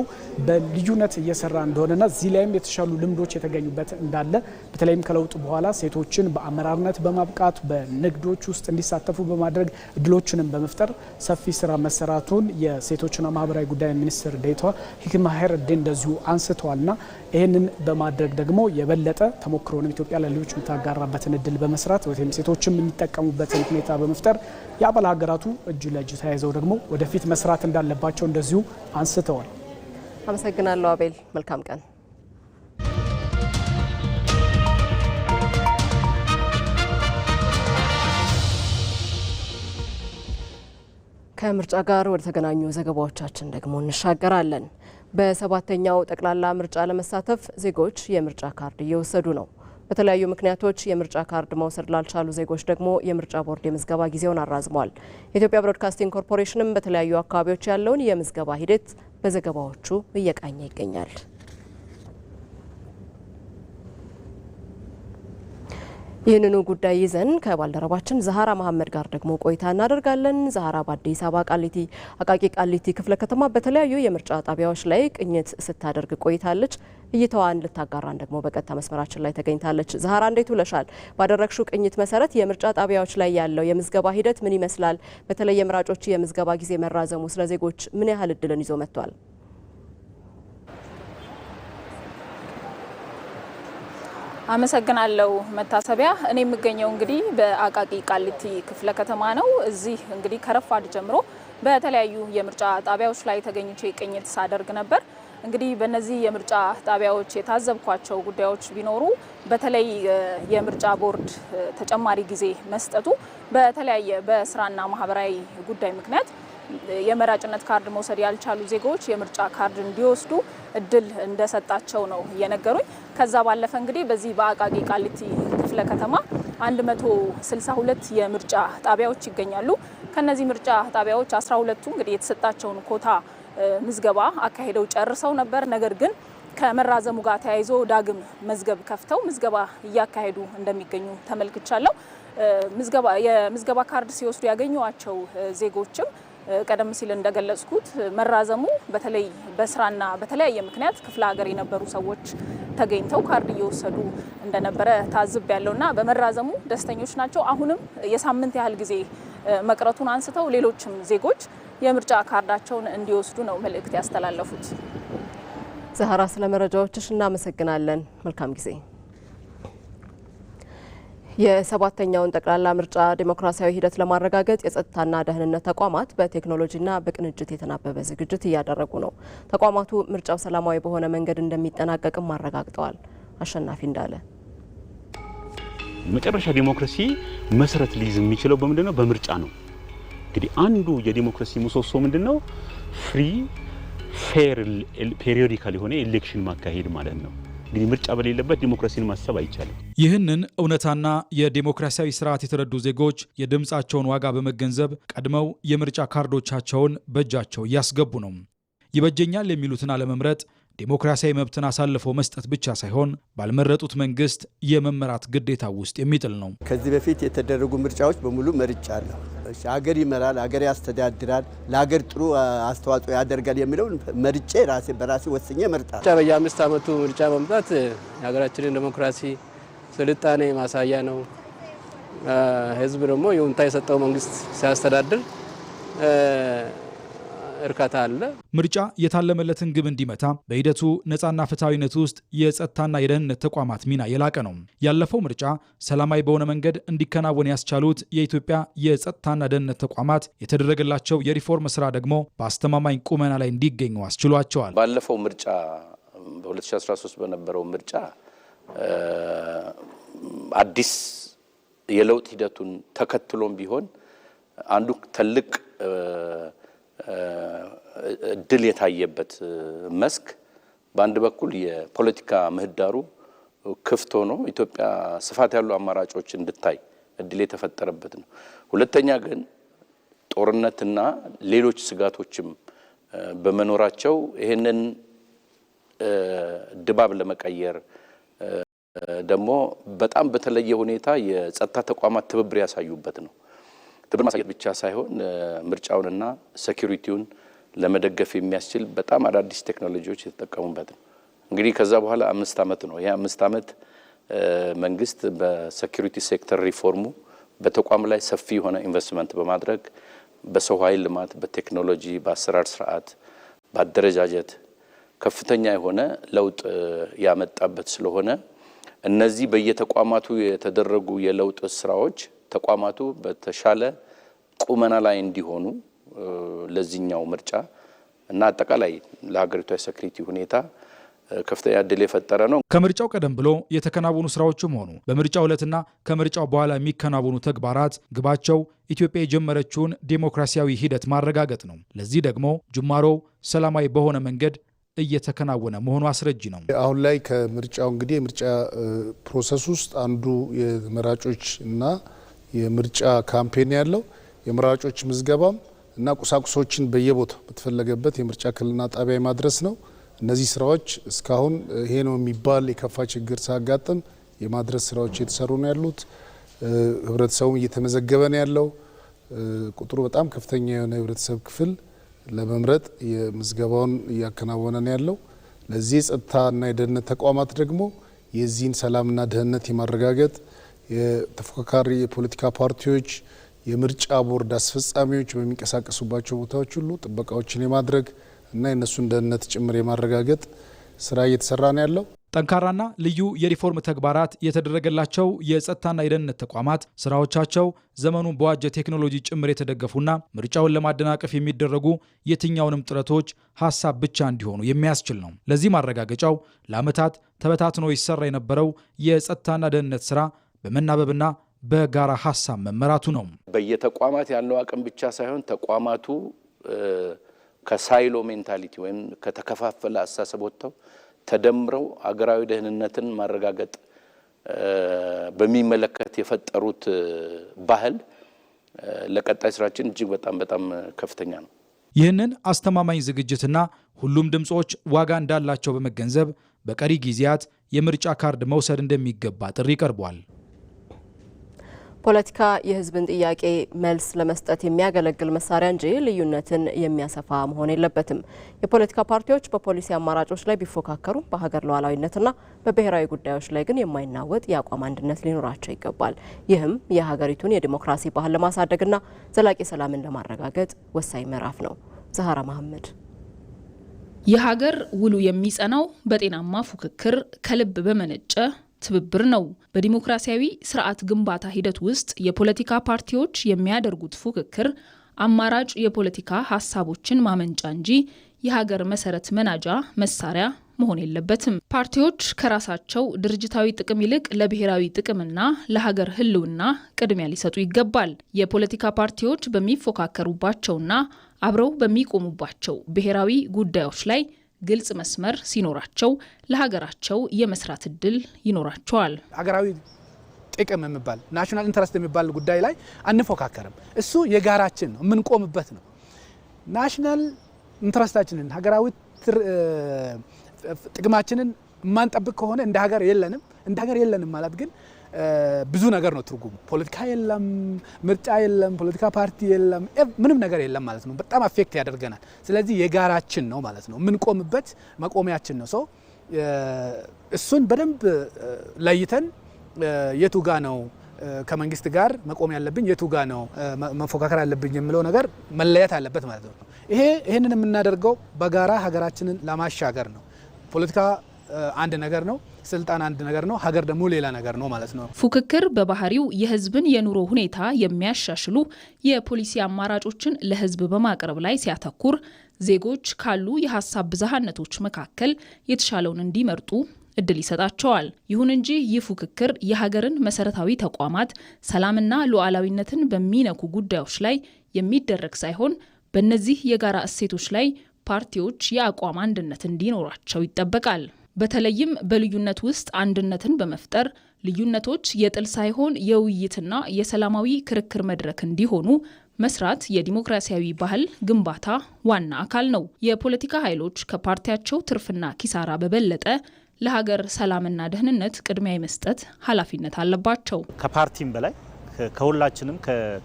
በልዩነት እየሰራ እንደሆነና እዚህ ላይም የተሻሉ ልምዶች የተገኙበት እንዳለ በተለይም ከለውጡ በኋላ ሴቶችን በአመራርነት በማብቃት በንግዶች ውስጥ እንዲሳተፉ በማድረግ እድሎችንም በመፍጠር ሰፊ ስራ መሰራቱን የሴቶችና ማህበራዊ ጉዳይ ሚኒስትር ዴኤታ ሂክማ ሄረዲን እንደዚሁ አንስተዋልና ይህንን በማድረግ ደግሞ የበለጠ ተሞክሮንም ኢትዮጵያ ለሌሎች የምታጋራበትን እድል በመስራት ወይም ሴቶችም የሚጠቀሙበትን ሁኔታ በመፍጠር የአባል ሀገራቱ እጅ ለእጅ ተያይዘው ደግሞ ወደፊት መስራት እንዳለባቸው እንደዚሁ አንስተዋል። አመሰግናለሁ አቤል፣ መልካም ቀን። ከምርጫ ጋር ወደ ተገናኙ ዘገባዎቻችን ደግሞ እንሻገራለን። በሰባተኛው ጠቅላላ ምርጫ ለመሳተፍ ዜጎች የምርጫ ካርድ እየወሰዱ ነው። በተለያዩ ምክንያቶች የምርጫ ካርድ መውሰድ ላልቻሉ ዜጎች ደግሞ የምርጫ ቦርድ የምዝገባ ጊዜውን አራዝሟል። የኢትዮጵያ ብሮድካስቲንግ ኮርፖሬሽንም በተለያዩ አካባቢዎች ያለውን የምዝገባ ሂደት በዘገባዎቹ እየቃኘ ይገኛል። ይህንኑ ጉዳይ ይዘን ከባልደረባችን ዛሃራ መሐመድ ጋር ደግሞ ቆይታ እናደርጋለን። ዛሃራ በአዲስ አበባ አቃቂ ቃሊቲ ክፍለ ከተማ በተለያዩ የምርጫ ጣቢያዎች ላይ ቅኝት ስታደርግ ቆይታለች። እይታዋን ልታጋራን ደግሞ በቀጥታ መስመራችን ላይ ተገኝታለች። ዛሃራ እንዴት ውለሻል? ባደረግሽው ቅኝት መሰረት የምርጫ ጣቢያዎች ላይ ያለው የምዝገባ ሂደት ምን ይመስላል? በተለይ የመራጮች የምዝገባ ጊዜ መራዘሙ ስለ ዜጎች ምን ያህል እድልን ይዞ መጥቷል? አመሰግናለሁ መታሰቢያ። እኔ የምገኘው እንግዲህ በአቃቂ ቃሊቲ ክፍለ ከተማ ነው። እዚህ እንግዲህ ከረፋድ ጀምሮ በተለያዩ የምርጫ ጣቢያዎች ላይ ተገኝቼ ቅኝት ሳደርግ ነበር። እንግዲህ በእነዚህ የምርጫ ጣቢያዎች የታዘብኳቸው ጉዳዮች ቢኖሩ በተለይ የምርጫ ቦርድ ተጨማሪ ጊዜ መስጠቱ በተለያየ በስራና ማህበራዊ ጉዳይ ምክንያት የመራጭነት ካርድ መውሰድ ያልቻሉ ዜጎች የምርጫ ካርድ እንዲወስዱ እድል እንደሰጣቸው ነው የነገሩኝ። ከዛ ባለፈ እንግዲህ በዚህ በአቃቂ ቃሊቲ ክፍለ ከተማ 162 የምርጫ ጣቢያዎች ይገኛሉ። ከነዚህ ምርጫ ጣቢያዎች 12ቱ እንግዲህ የተሰጣቸውን ኮታ ምዝገባ አካሄደው ጨርሰው ነበር። ነገር ግን ከመራዘሙ ጋር ተያይዞ ዳግም መዝገብ ከፍተው ምዝገባ እያካሄዱ እንደሚገኙ ተመልክቻለሁ። የምዝገባ ካርድ ሲወስዱ ያገኟቸው ዜጎችም ቀደም ሲል እንደገለጽኩት መራዘሙ በተለይ በስራና በተለያየ ምክንያት ክፍለ ሀገር የነበሩ ሰዎች ተገኝተው ካርድ እየወሰዱ እንደነበረ ታዝብ ያለውና በመራዘሙ ደስተኞች ናቸው። አሁንም የሳምንት ያህል ጊዜ መቅረቱን አንስተው ሌሎችም ዜጎች የምርጫ ካርዳቸውን እንዲወስዱ ነው መልእክት ያስተላለፉት። ዛሃራ፣ ስለ መረጃዎችሽ እናመሰግናለን። መልካም ጊዜ። የሰባተኛውን ጠቅላላ ምርጫ ዴሞክራሲያዊ ሂደት ለማረጋገጥ የጸጥታና ደህንነት ተቋማት በቴክኖሎጂና በቅንጅት የተናበበ ዝግጅት እያደረጉ ነው። ተቋማቱ ምርጫው ሰላማዊ በሆነ መንገድ እንደሚጠናቀቅም አረጋግጠዋል። አሸናፊ እንዳለ መጨረሻ ዲሞክራሲ መሰረት ሊይዝ የሚችለው በምንድነው? በምርጫ ነው። እንግዲህ አንዱ የዲሞክራሲ ምሰሶ ምንድነው? ፍሪ ፌር ፔሪዮዲካል የሆነ ኤሌክሽን ማካሄድ ማለት ነው። እንግዲህ ምርጫ በሌለበት ዲሞክራሲን ማሰብ አይቻልም። ይህንን እውነታና የዲሞክራሲያዊ ስርዓት የተረዱ ዜጎች የድምፃቸውን ዋጋ በመገንዘብ ቀድመው የምርጫ ካርዶቻቸውን በእጃቸው እያስገቡ ነው። ይበጀኛል የሚሉትን አለመምረጥ ዲሞክራሲያዊ መብትን አሳልፎ መስጠት ብቻ ሳይሆን ባልመረጡት መንግስት የመመራት ግዴታ ውስጥ የሚጥል ነው። ከዚህ በፊት የተደረጉ ምርጫዎች በሙሉ መርጫለሁ። ሀገር ይመራል፣ ሀገር ያስተዳድራል፣ ለሀገር ጥሩ አስተዋጽኦ ያደርጋል የሚለውን መርጬ በራሴ ወስኜ እመርጣለሁ። በየ5 ዓመቱ ምርጫ መምጣት የሀገራችንን ዲሞክራሲ ስልጣኔ ማሳያ ነው። ህዝብ ደግሞ ይሁንታ የሰጠው መንግስት ሲያስተዳድር እርካታ አለ። ምርጫ የታለመለትን ግብ እንዲመታ በሂደቱ ነፃና ፍትሐዊነት ውስጥ የጸጥታና የደህንነት ተቋማት ሚና የላቀ ነው። ያለፈው ምርጫ ሰላማዊ በሆነ መንገድ እንዲከናወን ያስቻሉት የኢትዮጵያ የጸጥታና ደህንነት ተቋማት የተደረገላቸው የሪፎርም ስራ ደግሞ በአስተማማኝ ቁመና ላይ እንዲገኙ አስችሏቸዋል። ባለፈው ምርጫ በ2013 በነበረው ምርጫ አዲስ የለውጥ ሂደቱን ተከትሎም ቢሆን አንዱ ትልቅ ድል የታየበት መስክ በአንድ በኩል የፖለቲካ ምህዳሩ ክፍት ሆኖ ኢትዮጵያ ስፋት ያሉ አማራጮች እንድታይ እድል የተፈጠረበት ነው። ሁለተኛ ግን ጦርነትና ሌሎች ስጋቶችም በመኖራቸው ይሄንን ድባብ ለመቀየር ደግሞ በጣም በተለየ ሁኔታ የጸጥታ ተቋማት ትብብር ያሳዩበት ነው። ትብብር ማሳየት ብቻ ሳይሆን ምርጫውንና ሴኩሪቲውን ለመደገፍ የሚያስችል በጣም አዳዲስ ቴክኖሎጂዎች የተጠቀሙበት ነው። እንግዲህ ከዛ በኋላ 5 ዓመት ነው። ይሄ 5 ዓመት መንግስት በሴኩሪቲ ሴክተር ሪፎርሙ በተቋም ላይ ሰፊ የሆነ ኢንቨስትመንት በማድረግ በሰው ኃይል ልማት፣ በቴክኖሎጂ፣ በአሰራር ስርዓት፣ በአደረጃጀት ከፍተኛ የሆነ ለውጥ ያመጣበት ስለሆነ እነዚህ በየተቋማቱ የተደረጉ የለውጥ ስራዎች ተቋማቱ በተሻለ ቁመና ላይ እንዲሆኑ ለዚህኛው ምርጫ እና አጠቃላይ ለሀገሪቷ የሴኩሪቲ ሁኔታ ከፍተኛ እድል የፈጠረ ነው። ከምርጫው ቀደም ብሎ የተከናወኑ ስራዎችም ሆኑ በምርጫው ዕለትና ከምርጫው በኋላ የሚከናወኑ ተግባራት ግባቸው ኢትዮጵያ የጀመረችውን ዴሞክራሲያዊ ሂደት ማረጋገጥ ነው። ለዚህ ደግሞ ጅማሮው ሰላማዊ በሆነ መንገድ እየተከናወነ መሆኑ አስረጂ ነው። አሁን ላይ ከምርጫው እንግዲህ የምርጫ ፕሮሰስ ውስጥ አንዱ የመራጮች እና የምርጫ ካምፔን ያለው የመራጮች ምዝገባም እና ቁሳቁሶችን በየቦታው በተፈለገበት የምርጫ ክልልና ጣቢያ ማድረስ ነው። እነዚህ ስራዎች እስካሁን ይሄ ነው የሚባል የከፋ ችግር ሳያጋጥም የማድረስ ስራዎች እየተሰሩ ነው ያሉት። ህብረተሰቡም እየተመዘገበ ነው ያለው። ቁጥሩ በጣም ከፍተኛ የሆነ የህብረተሰብ ክፍል ለመምረጥ የምዝገባውን እያከናወነ ነው ያለው። ለዚህ የጸጥታና የደህንነት ተቋማት ደግሞ የዚህን ሰላምና ደህንነት የማረጋገጥ የተፎካካሪ የፖለቲካ ፓርቲዎች፣ የምርጫ ቦርድ አስፈጻሚዎች በሚንቀሳቀሱባቸው ቦታዎች ሁሉ ጥበቃዎችን የማድረግ እና የነሱን ደህንነት ጭምር የማረጋገጥ ስራ እየተሰራ ነው ያለው። ጠንካራና ልዩ የሪፎርም ተግባራት የተደረገላቸው የጸጥታና የደህንነት ተቋማት ስራዎቻቸው ዘመኑን በዋጀ ቴክኖሎጂ ጭምር የተደገፉና ምርጫውን ለማደናቀፍ የሚደረጉ የትኛውንም ጥረቶች ሀሳብ ብቻ እንዲሆኑ የሚያስችል ነው። ለዚህ ማረጋገጫው ለዓመታት ተበታትኖ ይሰራ የነበረው የጸጥታና ደህንነት ስራ በመናበብና በጋራ ሀሳብ መመራቱ ነው። በየተቋማት ያለው አቅም ብቻ ሳይሆን ተቋማቱ ከሳይሎ ሜንታሊቲ ወይም ከተከፋፈለ አስተሳሰብ ወጥተው ተደምረው አገራዊ ደህንነትን ማረጋገጥ በሚመለከት የፈጠሩት ባህል ለቀጣይ ስራችን እጅግ በጣም ከፍተኛ ነው። ይህንን አስተማማኝ ዝግጅትና ሁሉም ድምጾች ዋጋ እንዳላቸው በመገንዘብ በቀሪ ጊዜያት የምርጫ ካርድ መውሰድ እንደሚገባ ጥሪ ቀርቧል። ፖለቲካ የህዝብን ጥያቄ መልስ ለመስጠት የሚያገለግል መሳሪያ እንጂ ልዩነትን የሚያሰፋ መሆን የለበትም። የፖለቲካ ፓርቲዎች በፖሊሲ አማራጮች ላይ ቢፎካከሩ በሀገር ሉዓላዊነትና በብሔራዊ ጉዳዮች ላይ ግን የማይናወጥ የአቋም አንድነት ሊኖራቸው ይገባል። ይህም የሀገሪቱን የዲሞክራሲ ባህል ለማሳደግና ዘላቂ ሰላምን ለማረጋገጥ ወሳኝ ምዕራፍ ነው። ዛህራ መሐመድ። የሀገር ውሉ የሚጸናው በጤናማ ፉክክር ከልብ በመነጨ ትብብር ነው። በዲሞክራሲያዊ ስርዓት ግንባታ ሂደት ውስጥ የፖለቲካ ፓርቲዎች የሚያደርጉት ፉክክር አማራጭ የፖለቲካ ሀሳቦችን ማመንጫ እንጂ የሀገር መሰረት መናጃ መሳሪያ መሆን የለበትም። ፓርቲዎች ከራሳቸው ድርጅታዊ ጥቅም ይልቅ ለብሔራዊ ጥቅምና ለሀገር ህልውና ቅድሚያ ሊሰጡ ይገባል። የፖለቲካ ፓርቲዎች በሚፎካከሩባቸውና አብረው በሚቆሙባቸው ብሔራዊ ጉዳዮች ላይ ግልጽ መስመር ሲኖራቸው ለሀገራቸው የመስራት እድል ይኖራቸዋል። ሀገራዊ ጥቅም የሚባል ናሽናል ኢንተረስት የሚባል ጉዳይ ላይ አንፎካከርም። እሱ የጋራችን ነው፣ የምንቆምበት ነው። ናሽናል ኢንተረስታችንን ሀገራዊ ጥቅማችንን የማንጠብቅ ከሆነ እንደ ሀገር የለንም። እንደ ሀገር የለንም ማለት ግን ብዙ ነገር ነው ትርጉሙ። ፖለቲካ የለም፣ ምርጫ የለም፣ ፖለቲካ ፓርቲ የለም፣ ምንም ነገር የለም ማለት ነው። በጣም አፌክት ያደርገናል። ስለዚህ የጋራችን ነው ማለት ነው፣ የምንቆምበት መቆሚያችን ነው። እሱን በደንብ ለይተን የቱ ጋ ነው ከመንግስት ጋር መቆም ያለብኝ የቱ ጋር ነው መፎካከር ያለብኝ የሚለው ነገር መለየት አለበት ማለት ነው። ይሄንን የምናደርገው በጋራ ሀገራችንን ለማሻገር ነው። ፖለቲካ አንድ ነገር ነው፣ ስልጣን አንድ ነገር ነው፣ ሀገር ደግሞ ሌላ ነገር ነው ማለት ነው። ፉክክር በባህሪው የህዝብን የኑሮ ሁኔታ የሚያሻሽሉ የፖሊሲ አማራጮችን ለህዝብ በማቅረብ ላይ ሲያተኩር ዜጎች ካሉ የሀሳብ ብዝሃነቶች መካከል የተሻለውን እንዲመርጡ እድል ይሰጣቸዋል። ይሁን እንጂ ይህ ፉክክር የሀገርን መሰረታዊ ተቋማት ሰላምና ሉዓላዊነትን በሚነኩ ጉዳዮች ላይ የሚደረግ ሳይሆን በእነዚህ የጋራ እሴቶች ላይ ፓርቲዎች የአቋም አንድነት እንዲኖራቸው ይጠበቃል። በተለይም በልዩነት ውስጥ አንድነትን በመፍጠር ልዩነቶች የጥል ሳይሆን የውይይትና የሰላማዊ ክርክር መድረክ እንዲሆኑ መስራት የዲሞክራሲያዊ ባህል ግንባታ ዋና አካል ነው። የፖለቲካ ኃይሎች ከፓርቲያቸው ትርፍና ኪሳራ በበለጠ ለሀገር ሰላምና ደህንነት ቅድሚያ የመስጠት ኃላፊነት አለባቸው። ከፓርቲም በላይ ከሁላችንም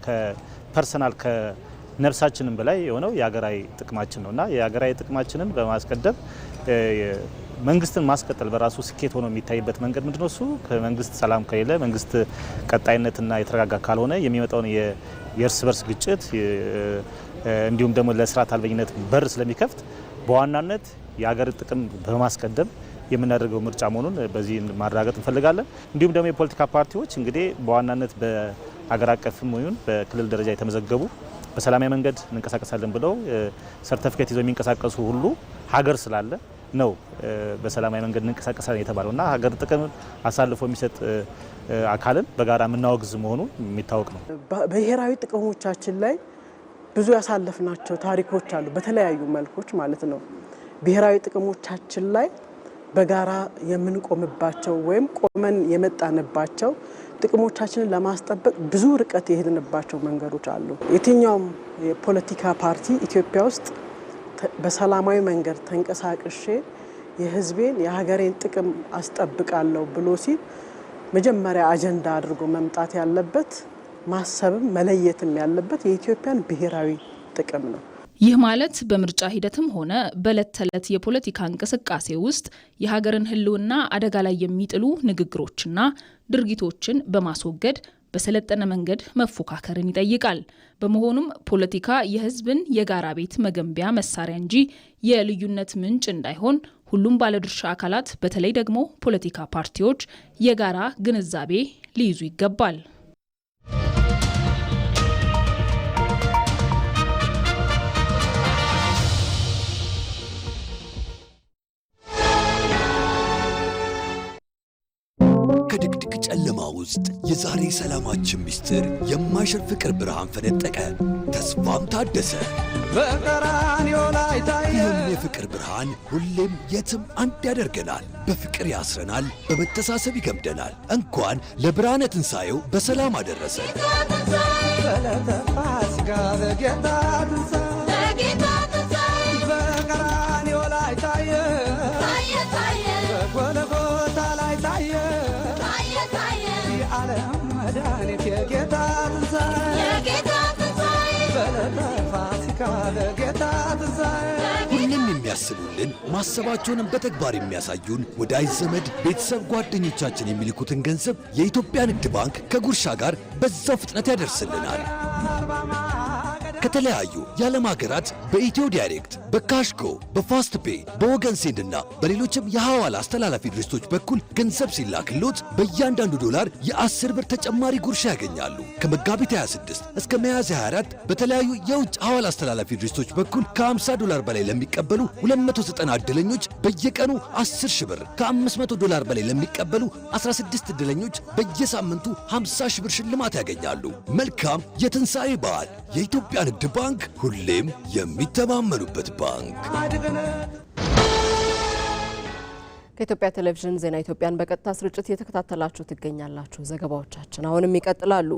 ከፐርሰናል ከነፍሳችንም በላይ የሆነው የሀገራዊ ጥቅማችን ነውና የሀገራዊ ጥቅማችንን በማስቀደም መንግስትን ማስቀጠል በራሱ ስኬት ሆኖ የሚታይበት መንገድ ምንድነው? እሱ ከመንግስት ሰላም ከሌለ መንግስት ቀጣይነትና የተረጋጋ ካልሆነ የሚመጣውን የእርስ በርስ ግጭት እንዲሁም ደግሞ ለስርዓት አልበኝነት በር ስለሚከፍት በዋናነት የሀገር ጥቅም በማስቀደም የምናደርገው ምርጫ መሆኑን በዚህ ማረጋገጥ እንፈልጋለን። እንዲሁም ደግሞ የፖለቲካ ፓርቲዎች እንግዲህ በዋናነት በሀገር አቀፍም ይሁን በክልል ደረጃ የተመዘገቡ በሰላማዊ መንገድ እንንቀሳቀሳለን ብለው ሰርቲፊኬት ይዘው የሚንቀሳቀሱ ሁሉ ሀገር ስላለ ነው በሰላማዊ መንገድ እንንቀሳቀሳለን የተባለውና ሀገር ጥቅም አሳልፎ የሚሰጥ አካልን በጋራ የምናወግዝ መሆኑ የሚታወቅ ነው። ብሔራዊ ጥቅሞቻችን ላይ ብዙ ያሳለፍናቸው ታሪኮች አሉ፣ በተለያዩ መልኮች ማለት ነው። ብሔራዊ ጥቅሞቻችን ላይ በጋራ የምንቆምባቸው ወይም ቆመን የመጣንባቸው ጥቅሞቻችንን ለማስጠበቅ ብዙ ርቀት የሄድንባቸው መንገዶች አሉ። የትኛውም የፖለቲካ ፓርቲ ኢትዮጵያ ውስጥ በሰላማዊ መንገድ ተንቀሳቅሼ የሕዝቤን የሀገሬን ጥቅም አስጠብቃለሁ ብሎ ሲል መጀመሪያ አጀንዳ አድርጎ መምጣት ያለበት ማሰብም መለየትም ያለበት የኢትዮጵያን ብሔራዊ ጥቅም ነው። ይህ ማለት በምርጫ ሂደትም ሆነ በዕለት ተዕለት የፖለቲካ እንቅስቃሴ ውስጥ የሀገርን ሕልውና አደጋ ላይ የሚጥሉ ንግግሮችና ድርጊቶችን በማስወገድ በሰለጠነ መንገድ መፎካከርን ይጠይቃል። በመሆኑም ፖለቲካ የሕዝብን የጋራ ቤት መገንቢያ መሳሪያ እንጂ የልዩነት ምንጭ እንዳይሆን ሁሉም ባለድርሻ አካላት በተለይ ደግሞ ፖለቲካ ፓርቲዎች የጋራ ግንዛቤ ሊይዙ ይገባል። ከድቅድቅ ጨለማ ውስጥ የዛሬ ሰላማችን ምስጢር የማይሸር ፍቅር ብርሃን ፈነጠቀ፣ ተስፋም ታደሰ። በቀራንዮ ላይ ታየ። ይህም የፍቅር ብርሃን ሁሌም የትም አንድ ያደርገናል፣ በፍቅር ያስረናል፣ በመተሳሰብ ይገምደናል። እንኳን ለብርሃነ ትንሣኤው በሰላም አደረሰን። በዕለተ ፋሲካ በጌታ ትንሣኤ በቀራንዮ ላይ ታየ፣ በጎልጎታ ላይ ታየ። የዓለም መድኃኒት የጌታ ትንሣኤ በዕለተ ፋሲካ በጌታ ትንሣኤ ሁሉም የሚያስቡልን ማሰባቸውንም በተግባር የሚያሳዩን ወዳጅ ዘመድ፣ ቤተሰብ፣ ጓደኞቻችን የሚልኩትን ገንዘብ የኢትዮጵያ ንግድ ባንክ ከጉርሻ ጋር በዛው ፍጥነት ያደርስልናል። ከተለያዩ የዓለም ሀገራት በኢትዮ ዳይሬክት፣ በካሽጎ፣ በፋስት ፔ፣ በወገን ሴንድና በሌሎችም የሐዋላ አስተላላፊ ድርጅቶች በኩል ገንዘብ ሲላክሎት በእያንዳንዱ ዶላር የ10 ብር ተጨማሪ ጉርሻ ያገኛሉ። ከመጋቢት 26 እስከ ሚያዝያ 24 በተለያዩ የውጭ ሐዋላ አስተላላፊ ድርጅቶች በኩል ከ50 ዶላር በላይ ለሚቀበሉ 290 ዕድለኞች በየቀኑ 10 ሺህ ብር፣ ከ500 ዶላር በላይ ለሚቀበሉ 16 ዕድለኞች በየሳምንቱ 50 ሺህ ብር ሽልማት ያገኛሉ። መልካም የትንሣኤ በዓል! የኢትዮጵያ ንግድ ባንክ ሁሌም የሚተማመኑበት ባንክ። ከኢትዮጵያ ቴሌቪዥን ዜና ኢትዮጵያን በቀጥታ ስርጭት እየተከታተላችሁ ትገኛላችሁ። ዘገባዎቻችን አሁንም ይቀጥላሉ።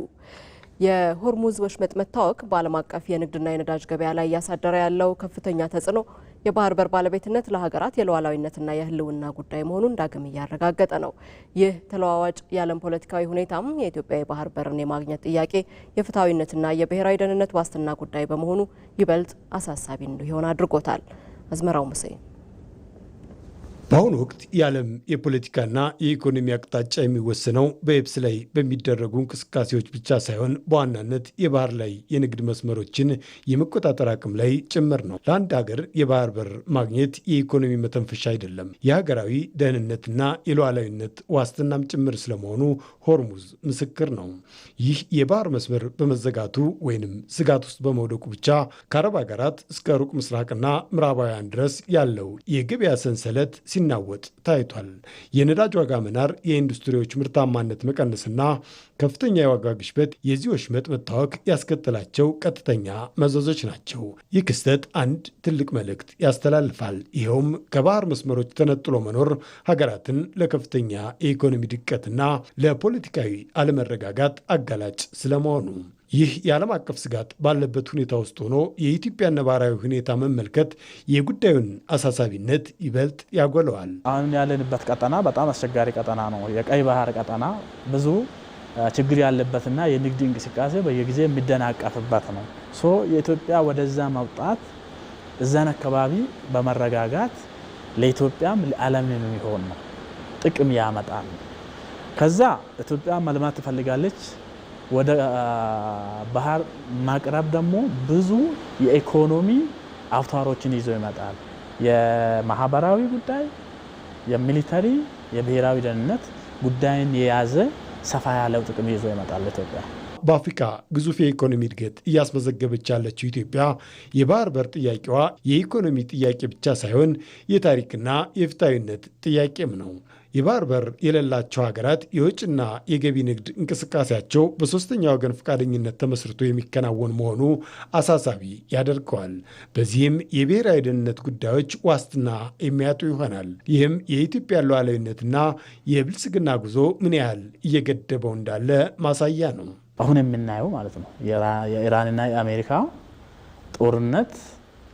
የሆርሙዝ ወሽመጥ መታወክ በዓለም አቀፍ የንግድና የነዳጅ ገበያ ላይ እያሳደረ ያለው ከፍተኛ ተጽዕኖ የባህር በር ባለቤትነት ለሀገራት የሉዓላዊነትና የሕልውና ጉዳይ መሆኑን ዳግም እያረጋገጠ ነው። ይህ ተለዋዋጭ የዓለም ፖለቲካዊ ሁኔታም የኢትዮጵያ የባህር በርን የማግኘት ጥያቄ የፍትሐዊነትና የብሔራዊ ደህንነት ዋስትና ጉዳይ በመሆኑ ይበልጥ አሳሳቢ እንዲሆን አድርጎታል። አዝመራው ሙሴ በአሁኑ ወቅት የዓለም የፖለቲካና የኢኮኖሚ አቅጣጫ የሚወሰነው በየብስ ላይ በሚደረጉ እንቅስቃሴዎች ብቻ ሳይሆን በዋናነት የባህር ላይ የንግድ መስመሮችን የመቆጣጠር አቅም ላይ ጭምር ነው። ለአንድ ሀገር የባህር በር ማግኘት የኢኮኖሚ መተንፈሻ አይደለም፣ የሀገራዊ ደህንነትና የሉዓላዊነት ዋስትናም ጭምር ስለመሆኑ ሆርሙዝ ምስክር ነው። ይህ የባህር መስመር በመዘጋቱ ወይንም ስጋት ውስጥ በመውደቁ ብቻ ከአረብ ሀገራት እስከ ሩቅ ምስራቅና ምዕራባውያን ድረስ ያለው የገበያ ሰንሰለት ሲናወጥ ታይቷል። የነዳጅ ዋጋ መናር፣ የኢንዱስትሪዎች ምርታማነት መቀነስና ከፍተኛ የዋጋ ግሽበት የዚህ ወሽመጥ መታወክ ያስከተላቸው ቀጥተኛ መዘዞች ናቸው። ይህ ክስተት አንድ ትልቅ መልእክት ያስተላልፋል። ይኸውም ከባህር መስመሮች ተነጥሎ መኖር ሀገራትን ለከፍተኛ የኢኮኖሚ ድቀትና ለፖለቲካዊ አለመረጋጋት አጋላጭ ስለመሆኑ። ይህ የዓለም አቀፍ ስጋት ባለበት ሁኔታ ውስጥ ሆኖ የኢትዮጵያ ነባራዊ ሁኔታ መመልከት የጉዳዩን አሳሳቢነት ይበልጥ ያጎለዋል። አሁን ያለንበት ቀጠና በጣም አስቸጋሪ ቀጠና ነው። የቀይ ባህር ቀጠና ብዙ ችግር ያለበትና የንግድ እንቅስቃሴ በየጊዜ የሚደናቀፍበት ነው። የኢትዮጵያ ወደዛ መውጣት እዛን አካባቢ በመረጋጋት ለኢትዮጵያም ለዓለም የሚሆን ነው፣ ጥቅም ያመጣል። ከዛ ኢትዮጵያ መልማት ትፈልጋለች። ወደ ባህር ማቅረብ ደግሞ ብዙ የኢኮኖሚ አውታሮችን ይዞ ይመጣል። የማህበራዊ ጉዳይ፣ የሚሊተሪ፣ የብሔራዊ ደህንነት ጉዳይን የያዘ ሰፋ ያለው ጥቅም ይዞ ይመጣል ኢትዮጵያ። በአፍሪካ ግዙፍ የኢኮኖሚ እድገት እያስመዘገበች ያለችው ኢትዮጵያ የባህር በር ጥያቄዋ የኢኮኖሚ ጥያቄ ብቻ ሳይሆን የታሪክና የፍትሐዊነት ጥያቄም ነው። የባህር በር የሌላቸው ሀገራት የውጭና የገቢ ንግድ እንቅስቃሴያቸው በሶስተኛ ወገን ፈቃደኝነት ተመስርቶ የሚከናወን መሆኑ አሳሳቢ ያደርገዋል። በዚህም የብሔራዊ ደህንነት ጉዳዮች ዋስትና የሚያጡ ይሆናል። ይህም የኢትዮጵያ ሉዓላዊነትና የብልጽግና ጉዞ ምን ያህል እየገደበው እንዳለ ማሳያ ነው። አሁን የምናየው ማለት ነው የኢራንና የአሜሪካ ጦርነት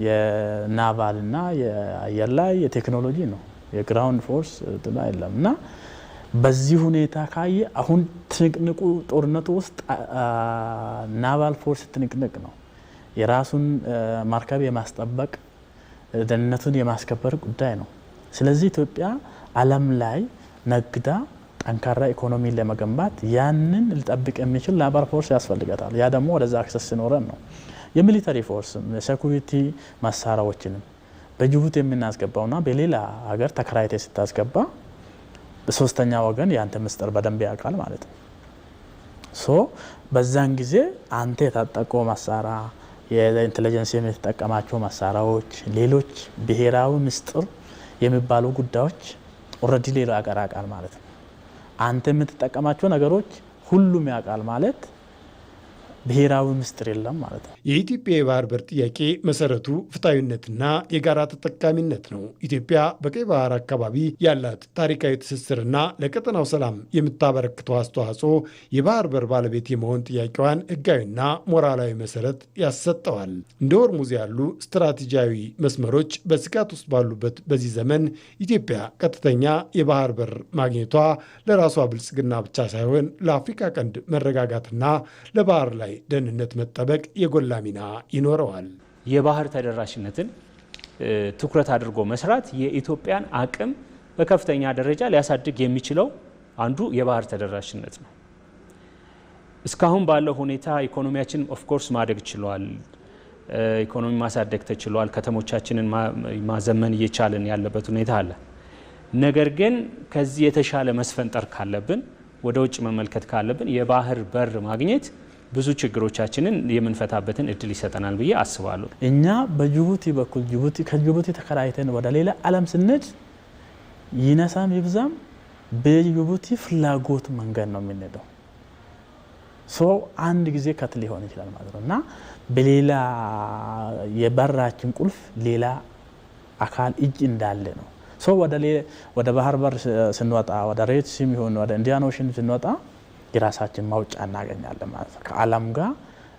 የናቫልና የአየር ላይ የቴክኖሎጂ ነው። የግራውንድ ፎርስ ጥላ የለም እና በዚህ ሁኔታ ካየ አሁን ትንቅንቁ ጦርነቱ ውስጥ ናቫል ፎርስ ትንቅንቅ ነው። የራሱን ማርከብ የማስጠበቅ ደህንነቱን የማስከበር ጉዳይ ነው። ስለዚህ ኢትዮጵያ ዓለም ላይ ነግዳ ጠንካራ ኢኮኖሚ ለመገንባት ያንን ሊጠብቅ የሚችል ናቫል ፎርስ ያስፈልጋታል። ያ ደግሞ ወደዛ አክሰስ ሲኖረን ነው። የሚሊተሪ ፎርስ የሴኩሪቲ መሳሪያዎችንም በጅቡቲ የምናስገባውና በሌላ ሀገር ተከራይተ ስታስገባ በሶስተኛ ወገን ያንተ ምስጢር በደንብ ያውቃል ማለት ነው። በዛን ጊዜ አንተ የታጠቀው መሳሪያ የኢንተለጀንስ የምትጠቀማቸው መሳሪያዎች፣ ሌሎች ብሔራዊ ምስጢር የሚባሉ ጉዳዮች ኦልሬዲ ሌላ ሀገር ያውቃል ማለት ነው። አንተ የምትጠቀማቸው ነገሮች ሁሉም ያውቃል ማለት ብሔራዊ ምስጢር የለም ማለት ነው። የኢትዮጵያ የባህር በር ጥያቄ መሰረቱ ፍትሐዊነትና የጋራ ተጠቃሚነት ነው። ኢትዮጵያ በቀይ ባህር አካባቢ ያላት ታሪካዊ ትስስርና ለቀጠናው ሰላም የምታበረክተው አስተዋጽኦ የባህር በር ባለቤት የመሆን ጥያቄዋን ሕጋዊና ሞራላዊ መሰረት ያሰጠዋል። እንደ ሆርሙዝ ያሉ ስትራቴጂያዊ መስመሮች በስጋት ውስጥ ባሉበት በዚህ ዘመን ኢትዮጵያ ቀጥተኛ የባህር በር ማግኘቷ ለራሷ ብልጽግና ብቻ ሳይሆን ለአፍሪካ ቀንድ መረጋጋትና ለባህር ላይ ደህንነት መጠበቅ የጎላ ሚና ይኖረዋል። የባህር ተደራሽነትን ትኩረት አድርጎ መስራት የኢትዮጵያን አቅም በከፍተኛ ደረጃ ሊያሳድግ የሚችለው አንዱ የባህር ተደራሽነት ነው። እስካሁን ባለው ሁኔታ ኢኮኖሚያችን ኦፍኮርስ ማደግ ችሏል። ኢኮኖሚ ማሳደግ ተችሏል። ከተሞቻችንን ማዘመን እየቻለን ያለበት ሁኔታ አለ። ነገር ግን ከዚህ የተሻለ መስፈንጠር ካለብን፣ ወደ ውጭ መመልከት ካለብን የባህር በር ማግኘት ብዙ ችግሮቻችንን የምንፈታበትን እድል ይሰጠናል ብዬ አስባለሁ። እኛ በጅቡቲ በኩል ከጅቡቲ ተከራይተን ወደ ሌላ ዓለም ስንሄድ ይነሳም ይብዛም በጅቡቲ ፍላጎት መንገድ ነው የምንሄደው። አንድ ጊዜ ከት ሊሆን ይችላል ማለት ነው እና በሌላ የበራችን ቁልፍ ሌላ አካል እጅ እንዳለ ነው። ወደ ባህር በር ስንወጣ ወደ ሬድ ሲም ይሁን ወደ ኢንዲያን ኦሽን ስንወጣ የራሳችን ማውጫ እናገኛለን ማለት ነው። ከዓለም ጋር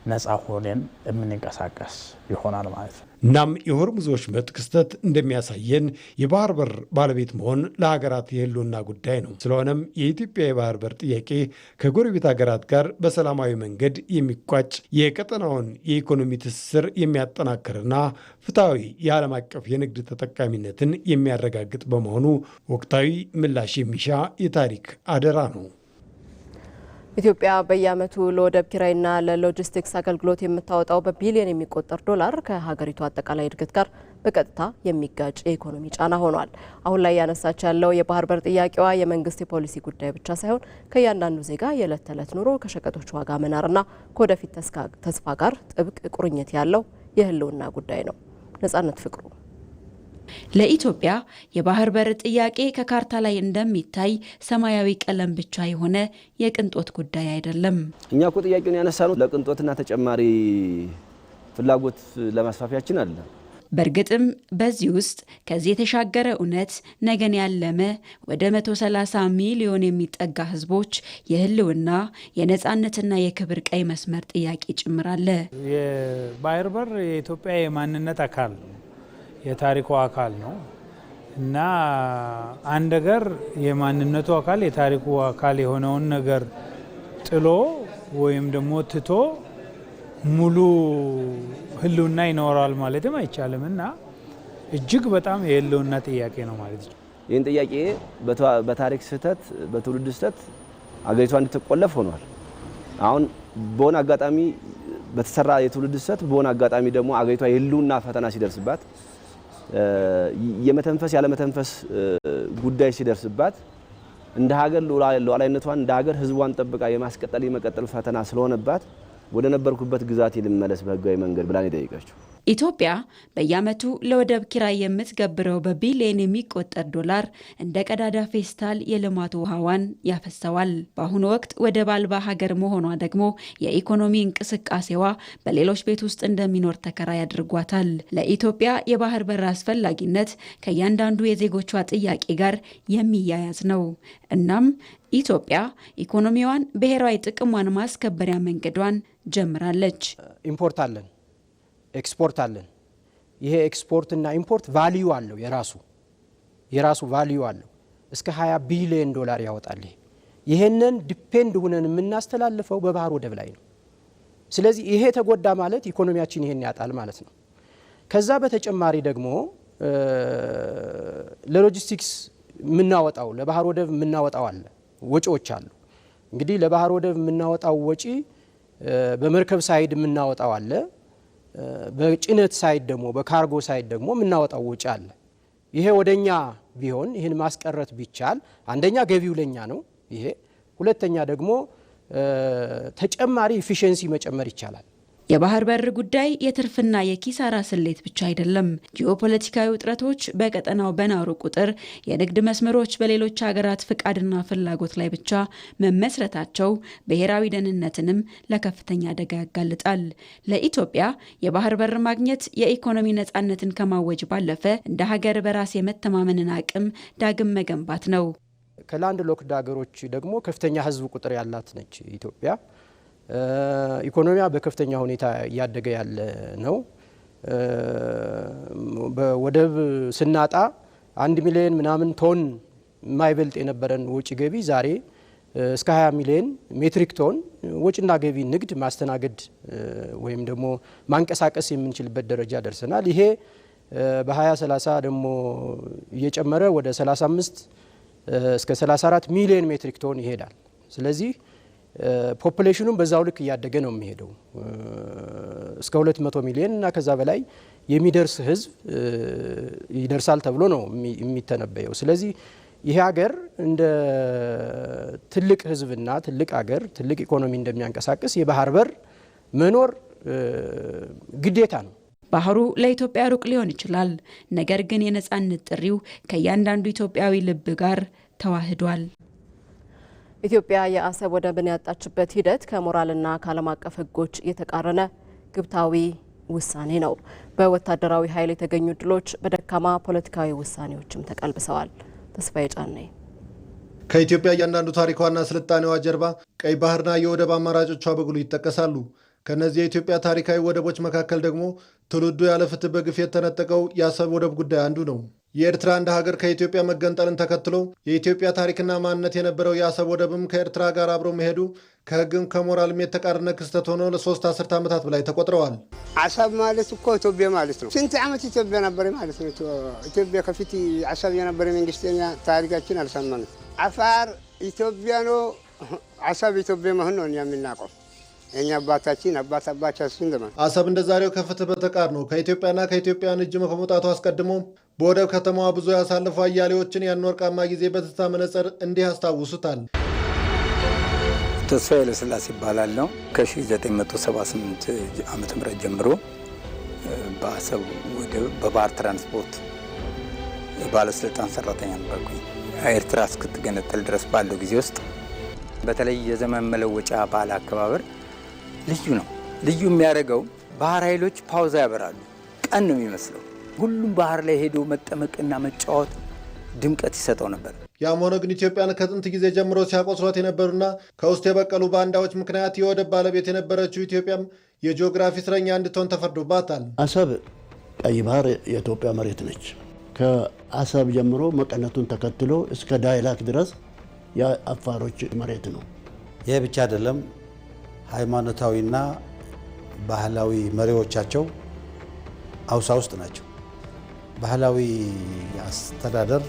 ነፃ ሆነን የምንንቀሳቀስ ይሆናል ማለት ነው። እናም የሆርሙዝ ወሽመጥ ክስተት እንደሚያሳየን የባህር በር ባለቤት መሆን ለሀገራት የህልውና ጉዳይ ነው። ስለሆነም የኢትዮጵያ የባህር በር ጥያቄ ከጎረቤት ሀገራት ጋር በሰላማዊ መንገድ የሚቋጭ የቀጠናውን የኢኮኖሚ ትስስር የሚያጠናክርና ፍትሐዊ የዓለም አቀፍ የንግድ ተጠቃሚነትን የሚያረጋግጥ በመሆኑ ወቅታዊ ምላሽ የሚሻ የታሪክ አደራ ነው። ኢትዮጵያ በየዓመቱ ለወደብ ኪራይና ለሎጂስቲክስ አገልግሎት የምታወጣው በቢሊዮን የሚቆጠር ዶላር ከሀገሪቱ አጠቃላይ እድገት ጋር በቀጥታ የሚጋጭ የኢኮኖሚ ጫና ሆኗል። አሁን ላይ ያነሳች ያለው የባህር በር ጥያቄዋ የመንግስት የፖሊሲ ጉዳይ ብቻ ሳይሆን ከእያንዳንዱ ዜጋ የዕለት ተዕለት ኑሮ ከሸቀጦች ዋጋ መናርና ከወደፊት ተስፋ ጋር ጥብቅ ቁርኝት ያለው የህልውና ጉዳይ ነው። ነጻነት ፍቅሩ ለኢትዮጵያ የባህር በር ጥያቄ ከካርታ ላይ እንደሚታይ ሰማያዊ ቀለም ብቻ የሆነ የቅንጦት ጉዳይ አይደለም። እኛ እኮ ጥያቄውን ያነሳነው ለቅንጦትና ተጨማሪ ፍላጎት ለማስፋፊያችን አለ። በእርግጥም በዚህ ውስጥ ከዚህ የተሻገረ እውነት ነገን ያለመ ወደ 130 ሚሊዮን የሚጠጋ ህዝቦች የህልውና የነጻነትና የክብር ቀይ መስመር ጥያቄ ጭምራለ። የባህር በር የኢትዮጵያ የማንነት አካል ነው፣ የታሪኩ አካል ነው እና አንድ ነገር የማንነቱ አካል የታሪኩ አካል የሆነውን ነገር ጥሎ ወይም ደግሞ ትቶ ሙሉ ህልውና ይኖራል ማለትም አይቻልም እና እጅግ በጣም የህልውና ጥያቄ ነው ማለት ነው። ይህን ጥያቄ በታሪክ ስህተት በትውልድ ስህተት አገሪቷ እንድትቆለፍ ሆኗል። አሁን በሆነ አጋጣሚ በተሰራ የትውልድ ስህተት በሆነ አጋጣሚ ደግሞ አገሪቷ የህልውና ፈተና ሲደርስባት የመተንፈስ ያለመተንፈስ ጉዳይ ሲደርስባት እንደ ሀገር ሉዓላዊነቷን እንደ ሀገር ህዝቧን ጠብቃ የማስቀጠል የመቀጠል ፈተና ስለሆነባት ወደ ነበርኩበት ግዛት ልመለስ በህጋዊ መንገድ ብላ ነው የጠየቀችው። ኢትዮጵያ በየዓመቱ ለወደብ ኪራይ የምትገብረው በቢሊዮን የሚቆጠር ዶላር እንደ ቀዳዳ ፌስታል የልማት ውሃዋን ያፈሰዋል። በአሁኑ ወቅት ወደብ አልባ ሀገር መሆኗ ደግሞ የኢኮኖሚ እንቅስቃሴዋ በሌሎች ቤት ውስጥ እንደሚኖር ተከራይ አድርጓታል። ለኢትዮጵያ የባህር በር አስፈላጊነት ከእያንዳንዱ የዜጎቿ ጥያቄ ጋር የሚያያዝ ነው። እናም ኢትዮጵያ ኢኮኖሚዋን ብሔራዊ ጥቅሟን ማስከበሪያ መንገዷን ጀምራለች። ኢምፖርት አለን፣ ኤክስፖርት አለን። ይሄ ኤክስፖርት እና ኢምፖርት ቫልዩ አለው፣ የራሱ ቫልዩ አለው። እስከ 20 ቢሊዮን ዶላር ያወጣል። ይሄንን ዲፔንድ ሆነን የምናስተላልፈው በባህር ወደብ ላይ ነው። ስለዚህ ይሄ ተጎዳ ማለት ኢኮኖሚያችን ይሄን ያጣል ማለት ነው። ከዛ በተጨማሪ ደግሞ ለሎጂስቲክስ የምናወጣው ለባህር ወደብ የምናወጣው አለ፣ ወጪዎች አሉ። እንግዲህ ለባህር ወደብ የምናወጣው ወጪ በመርከብ ሳይድ የምናወጣው አለ፣ በጭነት ሳይድ ደግሞ በካርጎ ሳይድ ደግሞ የምናወጣው ወጪ አለ። ይሄ ወደኛ ቢሆን ይህን ማስቀረት ቢቻል አንደኛ ገቢው ለኛ ነው ይሄ፣ ሁለተኛ ደግሞ ተጨማሪ ኢፊሽንሲ መጨመር ይቻላል። የባህር በር ጉዳይ የትርፍና የኪሳራ ስሌት ብቻ አይደለም። ጂኦፖለቲካዊ ውጥረቶች በቀጠናው በናሩ ቁጥር የንግድ መስመሮች በሌሎች ሀገራት ፍቃድና ፍላጎት ላይ ብቻ መመስረታቸው ብሔራዊ ደህንነትንም ለከፍተኛ አደጋ ያጋልጣል። ለኢትዮጵያ የባህር በር ማግኘት የኢኮኖሚ ነጻነትን ከማወጅ ባለፈ እንደ ሀገር በራስ የመተማመንን አቅም ዳግም መገንባት ነው። ከላንድ ሎክድ ሀገሮች ደግሞ ከፍተኛ ህዝብ ቁጥር ያላት ነች ኢትዮጵያ። ኢኮኖሚያ በከፍተኛ ሁኔታ እያደገ ያለ ነው። በወደብ ስናጣ 1 ሚሊዮን ምናምን ቶን የማይበልጥ የነበረን ወጪ ገቢ ዛሬ እስከ 20 ሚሊዮን ሜትሪክ ቶን ወጪና ገቢ ንግድ ማስተናገድ ወይም ደግሞ ማንቀሳቀስ የምንችልበት ደረጃ ደርሰናል። ይሄ በ2030 ደግሞ እየጨመረ ወደ 35 እስከ 34 ሚሊዮን ሜትሪክ ቶን ይሄዳል። ስለዚህ ፖፑሌሽኑም በዛው ልክ እያደገ ነው የሚሄደው። እስከ 200 ሚሊዮን እና ከዛ በላይ የሚደርስ ህዝብ ይደርሳል ተብሎ ነው የሚተነበየው። ስለዚህ ይሄ ሀገር እንደ ትልቅ ህዝብና ትልቅ ሀገር ትልቅ ኢኮኖሚ እንደሚያንቀሳቅስ የባህር በር መኖር ግዴታ ነው። ባህሩ ለኢትዮጵያ ሩቅ ሊሆን ይችላል፣ ነገር ግን የነጻነት ጥሪው ከእያንዳንዱ ኢትዮጵያዊ ልብ ጋር ተዋህዷል። ኢትዮጵያ የአሰብ ወደብን ያጣችበት ሂደት ከሞራልና ከዓለም አቀፍ ህጎች የተቃረነ ግብታዊ ውሳኔ ነው። በወታደራዊ ኃይል የተገኙ ድሎች በደካማ ፖለቲካዊ ውሳኔዎችም ተቀልብሰዋል። ተስፋዬ ጫኔ ከኢትዮጵያ እያንዳንዱ ታሪኳና ስልጣኔዋ ጀርባ ቀይ ባህርና የወደብ አማራጮቿ በጉልህ ይጠቀሳሉ። ከነዚህ የኢትዮጵያ ታሪካዊ ወደቦች መካከል ደግሞ ትውልዱ ያለ ፍትህ በግፍ የተነጠቀው የአሰብ ወደብ ጉዳይ አንዱ ነው። የኤርትራ እንደ ሀገር ከኢትዮጵያ መገንጠልን ተከትሎ የኢትዮጵያ ታሪክና ማንነት የነበረው የአሰብ ወደብም ከኤርትራ ጋር አብሮ መሄዱ ከህግም ከሞራልም የተቃረነ ክስተት ሆኖ ለ3 አስርተ ዓመታት በላይ ተቆጥረዋል። አሰብ ማለት እኮ ኢትዮጵያ ማለት ነው። ስንት ዓመት ኢትዮጵያ ነበር ማለት ነው። ኢትዮጵያ ከፊት አሰብ የነበረ መንግስተኛ ታሪካችን አልሰማንም። አፋር ኢትዮጵያ ነው፣ አሰብ ኢትዮጵያ መሆን ነው የምናውቀው። እኛ አባታችን አባታችን ዘመን አሰብ እንደዛሬው ከፍትህ በተቃርኖ ከኢትዮጵያና ከኢትዮጵያውያን እጅ ከመውጣቱ አስቀድሞ በወደብ ከተማዋ ብዙ ያሳለፉ አያሌዎችን ያን ወርቃማ ጊዜ በትዝታ መነጽር እንዲህ ያስታውሱታል። ተስፋዬ ለስላሴ ይባላል ነው። ከ1978 ዓመተ ምህረት ጀምሮ በአሰብ ወደብ በባህር ትራንስፖርት ባለስልጣን ሰራተኛ ነበርኩኝ። ኤርትራ እስክትገነጠል ድረስ ባለው ጊዜ ውስጥ በተለይ የዘመን መለወጫ በዓል አከባበር ልዩ ነው። ልዩ የሚያደርገው ባህር ኃይሎች ፓውዛ ያበራሉ። ቀን ነው የሚመስለው። ሁሉም ባህር ላይ ሄዶ መጠመቅና መጫወት ድምቀት ይሰጠው ነበር። ያም ሆኖ ግን ኢትዮጵያን ከጥንት ጊዜ ጀምሮ ሲያቆስሏት የነበሩና ከውስጥ የበቀሉ ባንዳዎች ምክንያት የወደብ ባለቤት የነበረችው ኢትዮጵያም የጂኦግራፊ እስረኛ እንድትሆን ተፈርዶባታል። አሰብ ቀይ ባህር የኢትዮጵያ መሬት ነች። ከአሰብ ጀምሮ መቀነቱን ተከትሎ እስከ ዳይላክ ድረስ የአፋሮች መሬት ነው። ይህ ብቻ አይደለም። ሃይማኖታዊና ባህላዊ መሪዎቻቸው አውሳ ውስጥ ናቸው። ባህላዊ አስተዳደር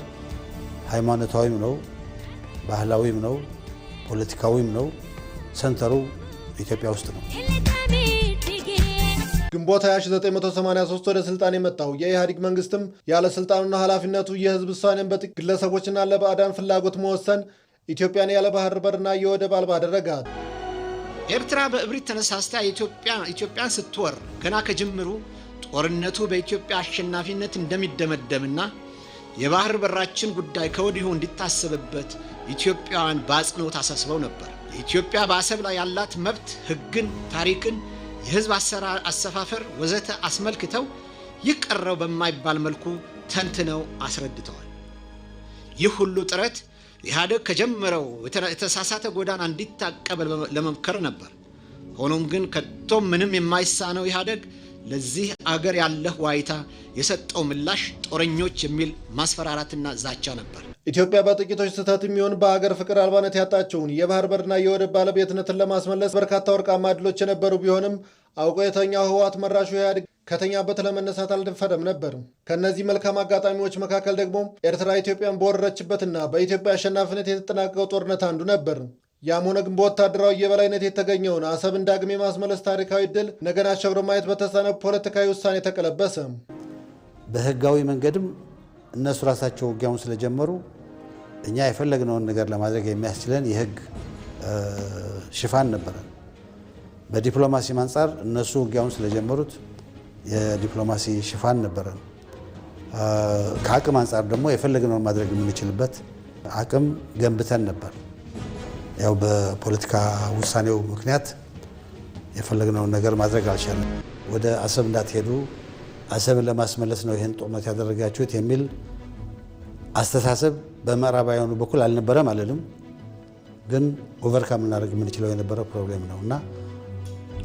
ሃይማኖታዊም ነው፣ ባህላዊም ነው፣ ፖለቲካዊም ነው። ሰንተሩ ኢትዮጵያ ውስጥ ነው። ግንቦት 1983 ወደ ስልጣን የመጣው የኢህአዴግ መንግስትም ያለ ስልጣኑና ኃላፊነቱ የህዝብ ውሳኔን በጥቂት ግለሰቦችና ለባዕዳን ፍላጎት መወሰን ኢትዮጵያን ያለ ባህር በርና የወደብ አልባ አደረጋት። ኤርትራ በእብሪት ተነሳስታ ኢትዮጵያን ስትወር ገና ከጅምሩ ጦርነቱ በኢትዮጵያ አሸናፊነት እንደሚደመደምና የባህር በራችን ጉዳይ ከወዲሁ እንዲታሰብበት ኢትዮጵያውያን በአጽንኦት አሳስበው ነበር። ኢትዮጵያ በአሰብ ላይ ያላት መብት ህግን፣ ታሪክን፣ የህዝብ አሰፋፈር ወዘተ አስመልክተው ይቀረው በማይባል መልኩ ተንትነው አስረድተዋል። ይህ ሁሉ ጥረት ኢህአዴግ ከጀመረው የተሳሳተ ጎዳና እንዲታቀብ ለመምከር ነበር። ሆኖም ግን ከቶም ምንም የማይሳነው ኢህአዴግ ለዚህ አገር ያለህ ዋይታ የሰጠው ምላሽ ጦረኞች የሚል ማስፈራራትና ዛቻ ነበር። ኢትዮጵያ በጥቂቶች ስህተት የሚሆን በሀገር ፍቅር አልባነት ያጣቸውን የባህር በርና የወደብ ባለቤትነትን ለማስመለስ በርካታ ወርቃማ ዕድሎች የነበሩ ቢሆንም አውቆ የተኛው ህወሓት መራሹ ኢህአዴግ ከተኛበት ለመነሳት አልደፈረም ነበር። ከነዚህ መልካም አጋጣሚዎች መካከል ደግሞ ኤርትራ ኢትዮጵያን በወረረችበትና በኢትዮጵያ አሸናፊነት የተጠናቀቀው ጦርነት አንዱ ነበር። ያም ሆነ ግን በወታደራዊ የበላይነት የተገኘውን አሰብን ዳግም የማስመለስ ታሪካዊ ድል ነገን አሻግሮ ማየት በተሳነ ፖለቲካዊ ውሳኔ ተቀለበሰ። በህጋዊ መንገድም እነሱ ራሳቸው ውጊያውን ስለጀመሩ እኛ የፈለግነውን ነገር ለማድረግ የሚያስችለን የህግ ሽፋን ነበረ። በዲፕሎማሲ አንጻር እነሱ ውጊያውን ስለጀመሩት የዲፕሎማሲ ሽፋን ነበረ። ከአቅም አንጻር ደግሞ የፈለግነውን ማድረግ የምንችልበት አቅም ገንብተን ነበር። ያው በፖለቲካ ውሳኔው ምክንያት የፈለግነውን ነገር ማድረግ አልቻለም። ወደ አሰብ እንዳትሄዱ፣ አሰብን ለማስመለስ ነው ይህን ጦርነት ያደረጋችሁት የሚል አስተሳሰብ በምዕራባውያኑ በኩል አልነበረም አለንም። ግን ኦቨርካም ልናደርግ የምንችለው የነበረ ፕሮብሌም ነው እና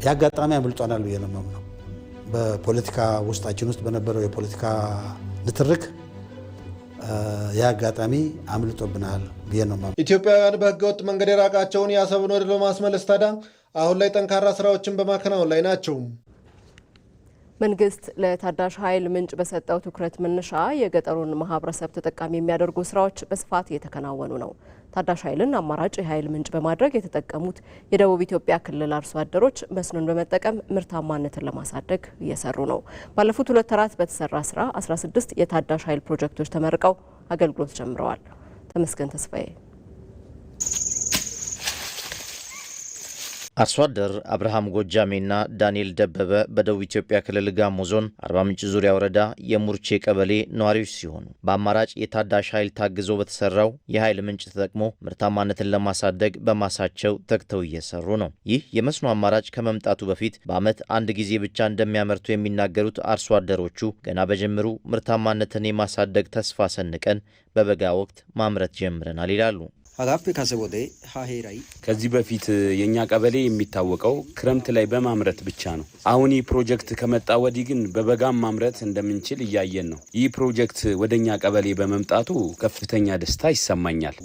የአጋጣሚ አምልጧናል ብዬ ነው የማምነው። በፖለቲካ ውስጣችን ውስጥ በነበረው የፖለቲካ ንትርክ የአጋጣሚ አምልጦብናል ብዬ ነው የማምነው። ኢትዮጵያውያን በህገወጥ መንገድ የራቃቸውን የአሰብን ወደብ ለማስመለስ ታዲያ አሁን ላይ ጠንካራ ስራዎችን በማከናወን ላይ ናቸው። መንግስት ለታዳሽ ኃይል ምንጭ በሰጠው ትኩረት መነሻ የገጠሩን ማህበረሰብ ተጠቃሚ የሚያደርጉ ስራዎች በስፋት እየተከናወኑ ነው። ታዳሽ ኃይልን አማራጭ የኃይል ምንጭ በማድረግ የተጠቀሙት የደቡብ ኢትዮጵያ ክልል አርሶ አደሮች መስኖን በመጠቀም ምርታማነትን ለማሳደግ እየሰሩ ነው። ባለፉት 2 ወራት በተሰራ ስራ 16 የታዳሽ ኃይል ፕሮጀክቶች ተመርቀው አገልግሎት ጀምረዋል። ተመስገን ተስፋዬ። አርሶ አደር አብርሃም ጎጃሜና ዳንኤል ደበበ በደቡብ ኢትዮጵያ ክልል ጋሞ ዞን አርባ ምንጭ ዙሪያ ወረዳ የሙርቼ ቀበሌ ነዋሪዎች ሲሆኑ በአማራጭ የታዳሽ ኃይል ታግዞ በተሰራው የኃይል ምንጭ ተጠቅሞ ምርታማነትን ለማሳደግ በማሳቸው ተግተው እየሰሩ ነው። ይህ የመስኖ አማራጭ ከመምጣቱ በፊት በዓመት አንድ ጊዜ ብቻ እንደሚያመርቱ የሚናገሩት አርሶ አደሮቹ ገና በጅምሩ ምርታማነትን የማሳደግ ተስፋ ሰንቀን በበጋ ወቅት ማምረት ጀምረናል ይላሉ። ከዚህ በፊት የኛ ቀበሌ የሚታወቀው ክረምት ላይ በማምረት ብቻ ነው። አሁን ይህ ፕሮጀክት ከመጣ ወዲህ ግን በበጋም ማምረት እንደምንችል እያየን ነው። ይህ ፕሮጀክት ወደኛ ቀበሌ በመምጣቱ ከፍተኛ ደስታ ይሰማኛል።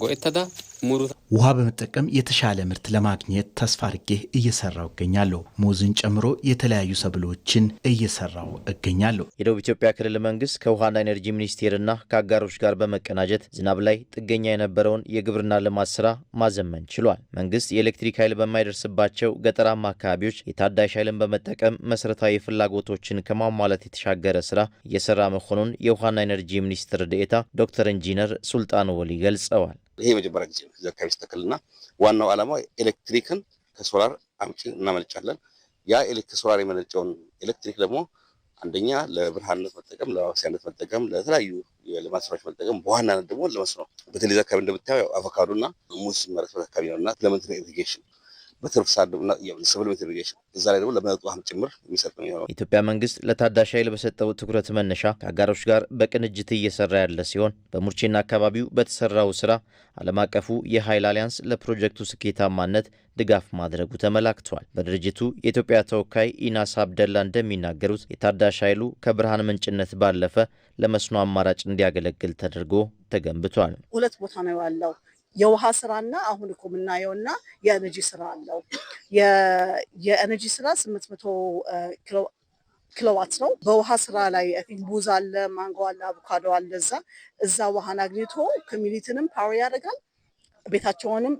ውሃ በመጠቀም የተሻለ ምርት ለማግኘት ተስፋ አድርጌ እየሰራው እገኛለሁ። ሙዝን ጨምሮ የተለያዩ ሰብሎችን እየሰራው እገኛለሁ። የደቡብ ኢትዮጵያ ክልል መንግስት ከውሃና ኢነርጂ ሚኒስቴርና ከአጋሮች ጋር በመቀናጀት ዝናብ ላይ ጥገኛ የነበረውን የግብርና ልማት ስራ ማዘመን ችሏል። መንግስት የኤሌክትሪክ ኃይል በማይደርስባቸው ገጠራማ አካባቢዎች የታዳሽ ኃይልን በመጠቀም መሰረታዊ ፍላጎቶችን ከማሟላት የተሻገረ ስራ እየሰራ መሆኑን የውሃና ኢነርጂ ሚኒስትር ዴኤታ ዶክተር ኢንጂነር ሱልጣን ወሊ ገልጸዋል። ይሄ መጀመሪያ ጊዜ ነው ዘካዊ ተከልና ዋናው ዓላማው ኤሌክትሪክን ከሶላር አምጪ እናመነጫለን። ያ ከሶላር የመነጨውን ኤሌክትሪክ ደግሞ አንደኛ ለብርሃንነት መጠቀም፣ ለማብሰያነት መጠቀም፣ ለተለያዩ የልማት ስራዎች መጠቀም፣ በዋናነት ደግሞ ለመስኖ በተለይ ዘካዊ እንደምታየው አቮካዶና ሙዝ መረስ አካባቢ ነውና ለመንትነ ኢሪጌሽን በትርፍ ሳድና የሰብልሜት ኢሪጌሽን እዛ ላይ ደግሞ ለመጠጥ ውሃም ጭምር የሚሰጥ ነው የሚሆነው። የኢትዮጵያ መንግስት ለታዳሽ ኃይል በሰጠው ትኩረት መነሻ ከአጋሮች ጋር በቅንጅት እየሰራ ያለ ሲሆን በሙርቼና አካባቢው በተሰራው ስራ ዓለም አቀፉ የኃይል አሊያንስ ለፕሮጀክቱ ስኬታማነት ድጋፍ ማድረጉ ተመላክቷል። በድርጅቱ የኢትዮጵያ ተወካይ ኢናስ አብደላ እንደሚናገሩት የታዳሽ ኃይሉ ከብርሃን ምንጭነት ባለፈ ለመስኖ አማራጭ እንዲያገለግል ተደርጎ ተገንብቷል። ሁለት ቦታ ነው ያለው። የውሃ ስራና አሁን እኮ የምናየውና የኤነርጂ ስራ አለው። የኤነርጂ ስራ 800 ኪሎዋት ነው። በውሃ ስራ ላይ ሙዝ አለ፣ ማንጎ አለ፣ አቮካዶ አለ። እዛ ውሃን አግኝቶ ኮሚኒቲንም ፓወር ያደርጋል፣ ቤታቸውንም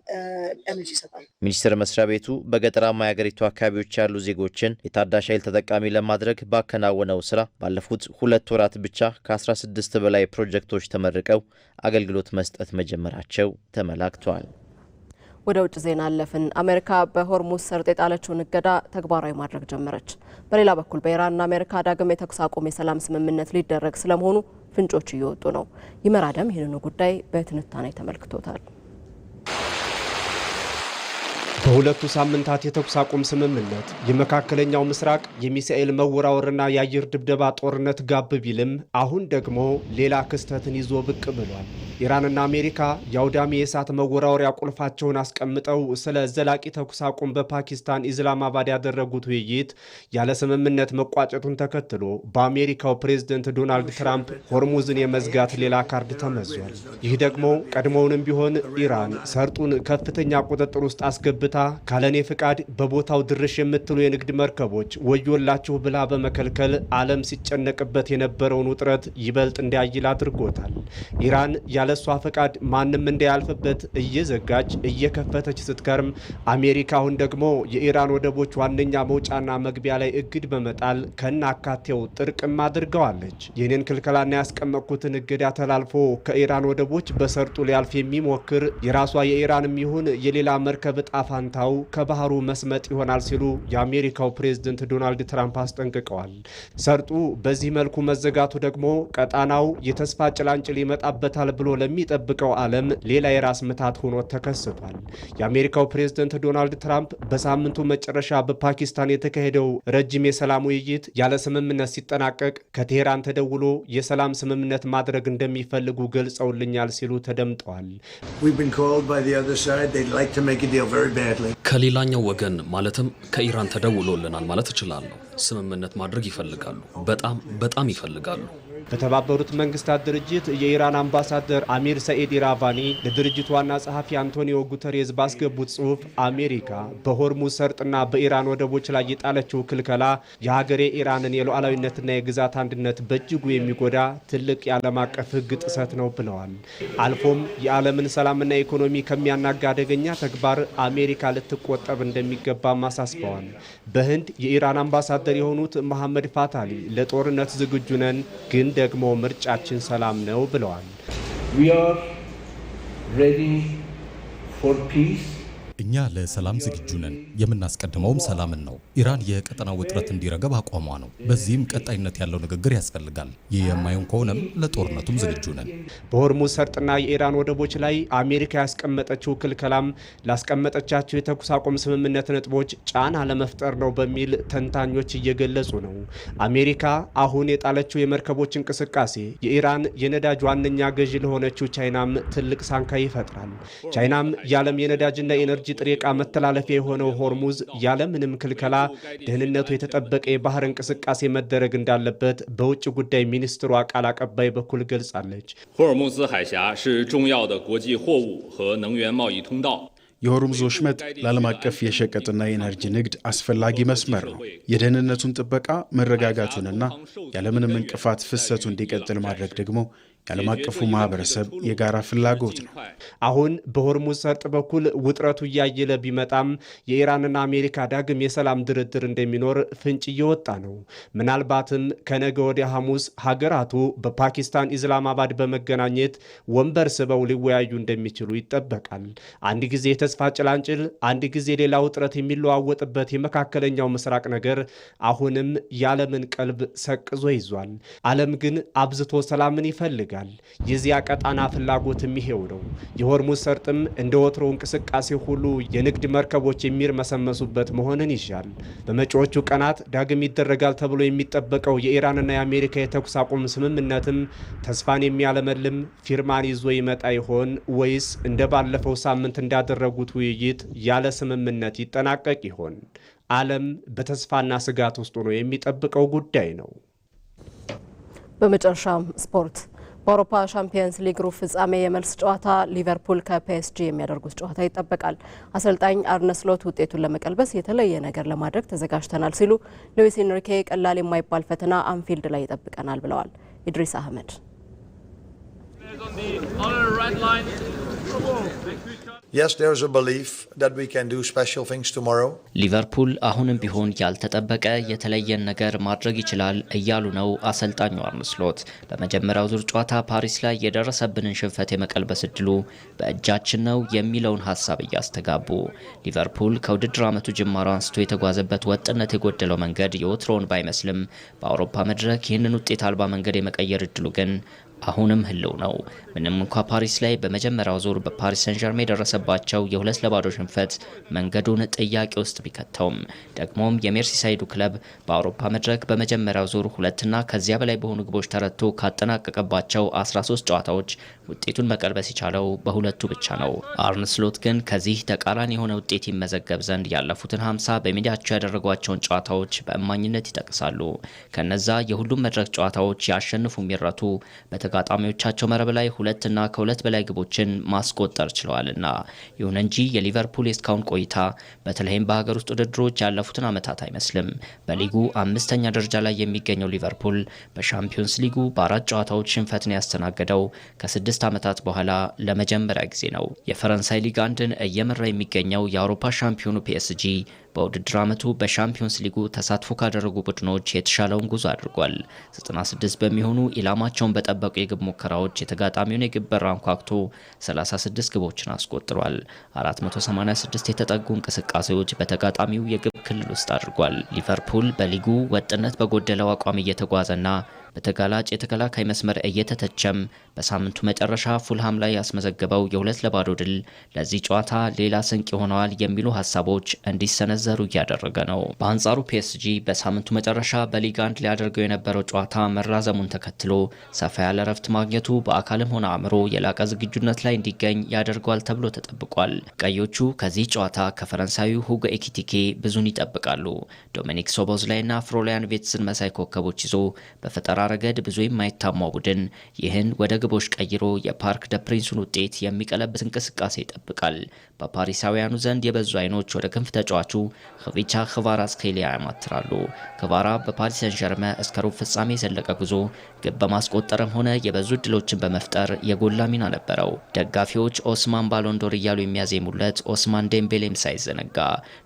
ኤነርጂ ይሰጣል። ሚኒስቴር መስሪያ ቤቱ በገጠራማ የሀገሪቱ አካባቢዎች ያሉ ዜጎችን የታዳሽ ኃይል ተጠቃሚ ለማድረግ ባከናወነው ስራ ባለፉት 2 ወራት ብቻ ከ16 በላይ ፕሮጀክቶች ተመርቀው አገልግሎት መስጠት መጀመራቸው ተመላክቷል። ወደ ውጭ ዜና አለፍን። አሜሪካ በሆርሙዝ ሰርጥ የጣለችውን እገዳ ተግባራዊ ማድረግ ጀመረች። በሌላ በኩል በኢራንና አሜሪካ ዳግም የተኩስ አቁም የሰላም ስምምነት ሊደረግ ስለመሆኑ ፍንጮች እየወጡ ነው። ይመር አደም ይህንኑ ጉዳይ በትንታኔ ተመልክቶታል። በሁለቱ ሳምንታት የተኩስ አቁም ስምምነት የመካከለኛው ምስራቅ የሚሳኤል መወራወርና የአየር ድብደባ ጦርነት ጋብ ቢልም አሁን ደግሞ ሌላ ክስተትን ይዞ ብቅ ብሏል። ኢራንና አሜሪካ የአውዳሚ የእሳት መወራወሪያ ቁልፋቸውን አስቀምጠው ስለ ዘላቂ ተኩስ አቁም በፓኪስታን ኢስላማባድ ያደረጉት ውይይት ያለ ስምምነት መቋጨቱን ተከትሎ በአሜሪካው ፕሬዝደንት ዶናልድ ትራምፕ ሆርሙዝን የመዝጋት ሌላ ካርድ ተመዟል። ይህ ደግሞ ቀድሞውንም ቢሆን ኢራን ሰርጡን ከፍተኛ ቁጥጥር ውስጥ አስገብታ ካለኔ ፍቃድ በቦታው ድርሽ የምትሉ የንግድ መርከቦች ወዮላችሁ ብላ በመከልከል ዓለም ሲጨነቅበት የነበረውን ውጥረት ይበልጥ እንዲያይል አድርጎታል። ኢራን ያለሷ ፍቃድ ማንም እንዳያልፍበት እየዘጋች እየከፈተች ስትከርም፣ አሜሪካ አሁን ደግሞ የኢራን ወደቦች ዋነኛ መውጫና መግቢያ ላይ እግድ በመጣል ከናካቴው ጥርቅም አድርገዋለች። ይህንን ክልከላና ያስቀመጥኩትን እገዳ ተላልፎ ከኢራን ወደቦች በሰርጡ ሊያልፍ የሚሞክር የራሷ የኢራንም ይሁን የሌላ መርከብ ጣፋ ታው ከባህሩ መስመጥ ይሆናል ሲሉ የአሜሪካው ፕሬዝደንት ዶናልድ ትራምፕ አስጠንቅቀዋል። ሰርጡ በዚህ መልኩ መዘጋቱ ደግሞ ቀጣናው የተስፋ ጭላንጭል ይመጣበታል ብሎ ለሚጠብቀው ዓለም ሌላ የራስ ምታት ሆኖ ተከስቷል። የአሜሪካው ፕሬዝደንት ዶናልድ ትራምፕ በሳምንቱ መጨረሻ በፓኪስታን የተካሄደው ረጅም የሰላም ውይይት ያለ ስምምነት ሲጠናቀቅ ከቴሄራን ተደውሎ የሰላም ስምምነት ማድረግ እንደሚፈልጉ ገልጸውልኛል ሲሉ ተደምጠዋል። ከሌላኛው ወገን ማለትም ከኢራን ተደውሎልናል ማለት እችላለሁ። ስምምነት ማድረግ ይፈልጋሉ። በጣም ይፈልጋሉ። በተባበሩት መንግስታት ድርጅት የኢራን አምባሳደር አሚር ሰኢድ ኢራቫኒ ለድርጅቱ ዋና ጸሐፊ አንቶኒዮ ጉተሬዝ ባስገቡት ጽሑፍ አሜሪካ በሆርሙዝ ሰርጥና በኢራን ወደቦች ላይ የጣለችው ክልከላ የሀገሬ ኢራንን የሉዓላዊነትና የግዛት አንድነት በእጅጉ የሚጎዳ ትልቅ የዓለም አቀፍ ሕግ ጥሰት ነው ብለዋል። አልፎም የዓለምን ሰላምና ኢኮኖሚ ከሚያናጋ አደገኛ ተግባር አሜሪካ ልትቆጠብ እንደሚገባም አሳስበዋል። በህንድ የኢራን አምባሳደር የሆኑት መሐመድ ፋታሊ ለጦርነት ዝግጁ ነን ግን ደግሞ ምርጫችን ሰላም ነው ብለዋል። እኛ ለሰላም ዝግጁ ነን። የምናስቀድመውም ሰላምን ነው። ኢራን የቀጠናው ውጥረት እንዲረገብ አቋሟ ነው። በዚህም ቀጣይነት ያለው ንግግር ያስፈልጋል። ይህ የማይሆን ከሆነም ለጦርነቱም ዝግጁ ነን። በሆርሙዝ ሰርጥና የኢራን ወደቦች ላይ አሜሪካ ያስቀመጠችው ክልከላም ላስቀመጠቻቸው የተኩስ አቁም ስምምነት ነጥቦች ጫና ለመፍጠር ነው በሚል ተንታኞች እየገለጹ ነው። አሜሪካ አሁን የጣለችው የመርከቦች እንቅስቃሴ የኢራን የነዳጅ ዋነኛ ገዢ ለሆነችው ቻይናም ትልቅ ሳንካ ይፈጥራል። ቻይናም የዓለም የነዳጅና የኤነርጂ ጥሬ ዕቃ መተላለፊያ የሆነው ሆርሙዝ ያለምንም ክልከላ ደህንነቱ የተጠበቀ የባህር እንቅስቃሴ መደረግ እንዳለበት በውጭ ጉዳይ ሚኒስትሯ ቃል አቀባይ በኩል ገልጻለች። ሆርሙዝ ሃይ峡是重要的国际货物和能源贸易通道የሆርሙዝ ወሽመጥ ለዓለም አቀፍ የሸቀጥና የኤነርጂ ንግድ አስፈላጊ መስመር ነው። የደህንነቱን ጥበቃ መረጋጋቱንና ያለምንም እንቅፋት ፍሰቱ እንዲቀጥል ማድረግ ደግሞ የዓለም አቀፉ ማህበረሰብ የጋራ ፍላጎት ነው። አሁን በሆርሙዝ ሰርጥ በኩል ውጥረቱ እያየለ ቢመጣም የኢራንና አሜሪካ ዳግም የሰላም ድርድር እንደሚኖር ፍንጭ እየወጣ ነው። ምናልባትም ከነገ ወዲያ ሐሙስ ሀገራቱ በፓኪስታን ኢስላማባድ በመገናኘት ወንበር ስበው ሊወያዩ እንደሚችሉ ይጠበቃል። አንድ ጊዜ የተስፋ ጭላንጭል፣ አንድ ጊዜ ሌላ ውጥረት የሚለዋወጥበት የመካከለኛው ምስራቅ ነገር አሁንም የዓለምን ቀልብ ሰቅዞ ይዟል። ዓለም ግን አብዝቶ ሰላምን ይፈልጋል። የዚያ ቀጣና ፍላጎትም ይሄው ነው። የሆርሙዝ ሰርጥም እንደ ወትሮ እንቅስቃሴ ሁሉ የንግድ መርከቦች የሚርመሰመሱበት መሆንን ይሻል። በመጪዎቹ ቀናት ዳግም ይደረጋል ተብሎ የሚጠበቀው የኢራንና የአሜሪካ የተኩስ አቁም ስምምነትም ተስፋን የሚያለመልም ፊርማን ይዞ ይመጣ ይሆን ወይስ እንደ ባለፈው ሳምንት እንዳደረጉት ውይይት ያለ ስምምነት ይጠናቀቅ ይሆን? ዓለም በተስፋና ስጋት ውስጥ ሆኖ የሚጠብቀው ጉዳይ ነው። በመጨረሻም ስፖርት። በአውሮፓ ሻምፒየንስ ሊግ ሩብ ፍጻሜ የመልስ ጨዋታ ሊቨርፑል ከፒኤስጂ የሚያደርጉት ጨዋታ ይጠበቃል። አሰልጣኝ አርነ ስሎት ውጤቱን ለመቀልበስ የተለየ ነገር ለማድረግ ተዘጋጅተናል ሲሉ፣ ሉዊስ ኤንሪኬ ቀላል የማይባል ፈተና አንፊልድ ላይ ይጠብቀናል ብለዋል። ኢድሪስ አህመድ Yes, there's a belief that we can do special things tomorrow. ሊቨርፑል አሁንም ቢሆን ያልተጠበቀ የተለየን ነገር ማድረግ ይችላል እያሉ ነው አሰልጣኙ አርነ ስሎት። በመጀመሪያው ዙር ጨዋታ ፓሪስ ላይ የደረሰብንን ሽንፈት የመቀልበስ እድሉ በእጃችን ነው የሚለውን ሀሳብ እያስተጋቡ፣ ሊቨርፑል ከውድድር ዓመቱ ጅማሮ አንስቶ የተጓዘበት ወጥነት የጎደለው መንገድ የወትሮውን ባይመስልም በአውሮፓ መድረክ ይህንን ውጤት አልባ መንገድ የመቀየር እድሉ ግን አሁንም ህልው ነው። ምንም እንኳ ፓሪስ ላይ በመጀመሪያው ዙር በፓሪስ ሰን ዠርሜን የደረሰባቸው የ2-0 ሽንፈት መንገዱን ጥያቄ ውስጥ ቢከተውም ደግሞም የሜርሲሳይዱ ክለብ በአውሮፓ መድረክ በመጀመሪያው ዙር ሁለትና ከዚያ በላይ በሆኑ ግቦች ተረቶ ካጠናቀቀባቸው 13 ጨዋታዎች ውጤቱን መቀልበስ የቻለው በሁለቱ ብቻ ነው። አርነ ስሎት ግን ከዚህ ተቃራኒ የሆነ ውጤት ይመዘገብ ዘንድ ያለፉትን 50 በሜዳቸው ያደረጓቸውን ጨዋታዎች በእማኝነት ይጠቅሳሉ። ከነዛ የሁሉም መድረክ ጨዋታዎች ያሸንፉ የሚረቱ ተጋጣሚዎቻቸው መረብ ላይ ሁለትና ከሁለት በላይ ግቦችን ማስቆጠር ችለዋልና። ይሁን እንጂ የሊቨርፑል የስካውን ቆይታ በተለይም በሀገር ውስጥ ውድድሮች ያለፉትን ዓመታት አይመስልም። በሊጉ 5ኛ ደረጃ ላይ የሚገኘው ሊቨርፑል በሻምፒዮንስ ሊጉ በ4 ጨዋታዎች ሽንፈትን ያስተናገደው ከ6 ዓመታት በኋላ ለመጀመሪያ ጊዜ ነው። የፈረንሳይ ሊግ 1ን እየመራ የሚገኘው የአውሮፓ ሻምፒዮኑ ፒኤስጂ በውድድር ዓመቱ በሻምፒዮንስ ሊጉ ተሳትፎ ካደረጉ ቡድኖች የተሻለውን ጉዞ አድርጓል። 96 በሚሆኑ ኢላማቸውን በጠበቁ የግብ ሙከራዎች የተጋጣሚውን የግብ በር አንኳኩቶ 36 ግቦችን አስቆጥሯል። 486 የተጠጉ እንቅስቃሴዎች በተጋጣሚው የግብ ክልል ውስጥ አድርጓል። ሊቨርፑል በሊጉ ወጥነት በጎደለው አቋም እየተጓዘና በተጋላጭ የተከላካይ መስመር እየተተቸም በሳምንቱ መጨረሻ ፉልሃም ላይ ያስመዘገበው የ2-0 ድል ለዚህ ጨዋታ ሌላ ስንቅ ሆነዋል የሚሉ ሀሳቦች እንዲሰነዘሩ እያደረገ ነው። በአንጻሩ ፒኤስጂ በሳምንቱ መጨረሻ በሊግ 1 ሊያደርገው የነበረው ጨዋታ መራዘሙን ተከትሎ ሰፋ ያለ ረፍት ማግኘቱ በአካልም ሆነ አእምሮ የላቀ ዝግጁነት ላይ እንዲገኝ ያደርገዋል ተብሎ ተጠብቋል። ቀዮቹ ከዚህ ጨዋታ ከፈረንሳዩ ሁጎ ኤኪቲኬ ብዙን ይጠብቃሉ። ዶሚኒክ ሶቦዝላይና ፍሮሊያን ቬትስን መሳይ ኮከቦች ይዞ በፈጠራ ረገድ ብዙ የማይታማው ቡድን ይህን ወደ ግቦች ቀይሮ የፓርክ ደ ፕሪንሱን ውጤት የሚቀለብስ እንቅስቃሴ ይጠብቃል። በፓሪሳውያኑ ዘንድ የበዙ አይኖች ወደ ክንፍ ተጫዋቹ ኽቪቻ ኽቫራትስኬሊያ ያማትራሉ። ኽቫራ በፓሪስ ሰን ዠርመን እስከ ሩብ ፍጻሜ የዘለቀ ጉዞ ግብ በማስቆጠርም ሆነ የበዙ እድሎችን በመፍጠር የጎላ ሚና ነበረው። ደጋፊዎች ኦስማን ባሎንዶር እያሉ የሚያዜሙለት ኦስማን ዴምቤሌም ሳይዘነጋ፣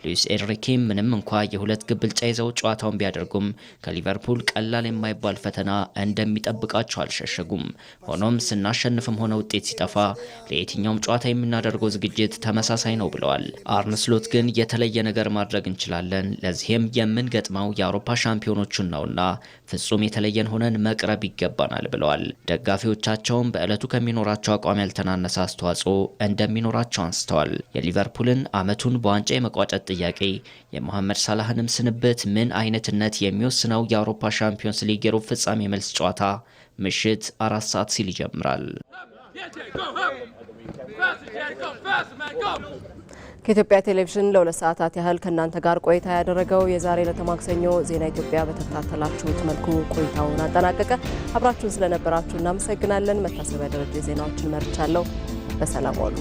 ሉዊስ ኤንሪኬም ምንም እንኳ የ2 ግብ ብልጫ ይዘው ጨዋታውን ቢያደርጉም ከሊቨርፑል ቀላል የማይባል ፈተና ፈተና እንደሚጠብቃቸው አልሸሸጉም። ሆኖም ስናሸንፍም ሆነ ውጤት ሲጠፋ ለየትኛውም ጨዋታ የምናደርገው ዝግጅት ተመሳሳይ ነው ብለዋል። አርነ ስሎት ግን የተለየ ነገር ማድረግ እንችላለን፣ ለዚህም የምንገጥመው የአውሮፓ ሻምፒዮኖቹን ነውና ፍጹም የተለየን ሆነን መቅረብ ይገባናል ብለዋል። ደጋፊዎቻቸውም በዕለቱ ከሚኖራቸው አቋም ያልተናነሰ አስተዋጽኦ እንደሚኖራቸው አንስተዋል። የሊቨርፑልን ዓመቱን በዋንጫ የመቋጨት ጥያቄ፣ የሞሐመድ ሳላህንም ስንብት ምን አይነትነት የሚወስነው የአውሮፓ ሻምፒዮንስ ሊግ የሩብ ፍጻሜ መልስ ጨዋታ ምሽት 4 ሰዓት ሲል ይጀምራል። ከኢትዮጵያ ቴሌቪዥን ለ2 ሰዓታት ያህል ከእናንተ ጋር ቆይታ ያደረገው የዛሬ ለተማክሰኞ ዜና ኢትዮጵያ በተከታተላችሁት መልኩ ቆይታውን አጠናቀቀ። አብራችሁን ስለነበራችሁ እናመሰግናለን። መታሰቢያ ደረጃ ዜናዎችን መርቻለሁ። በሰላም ዋሉ።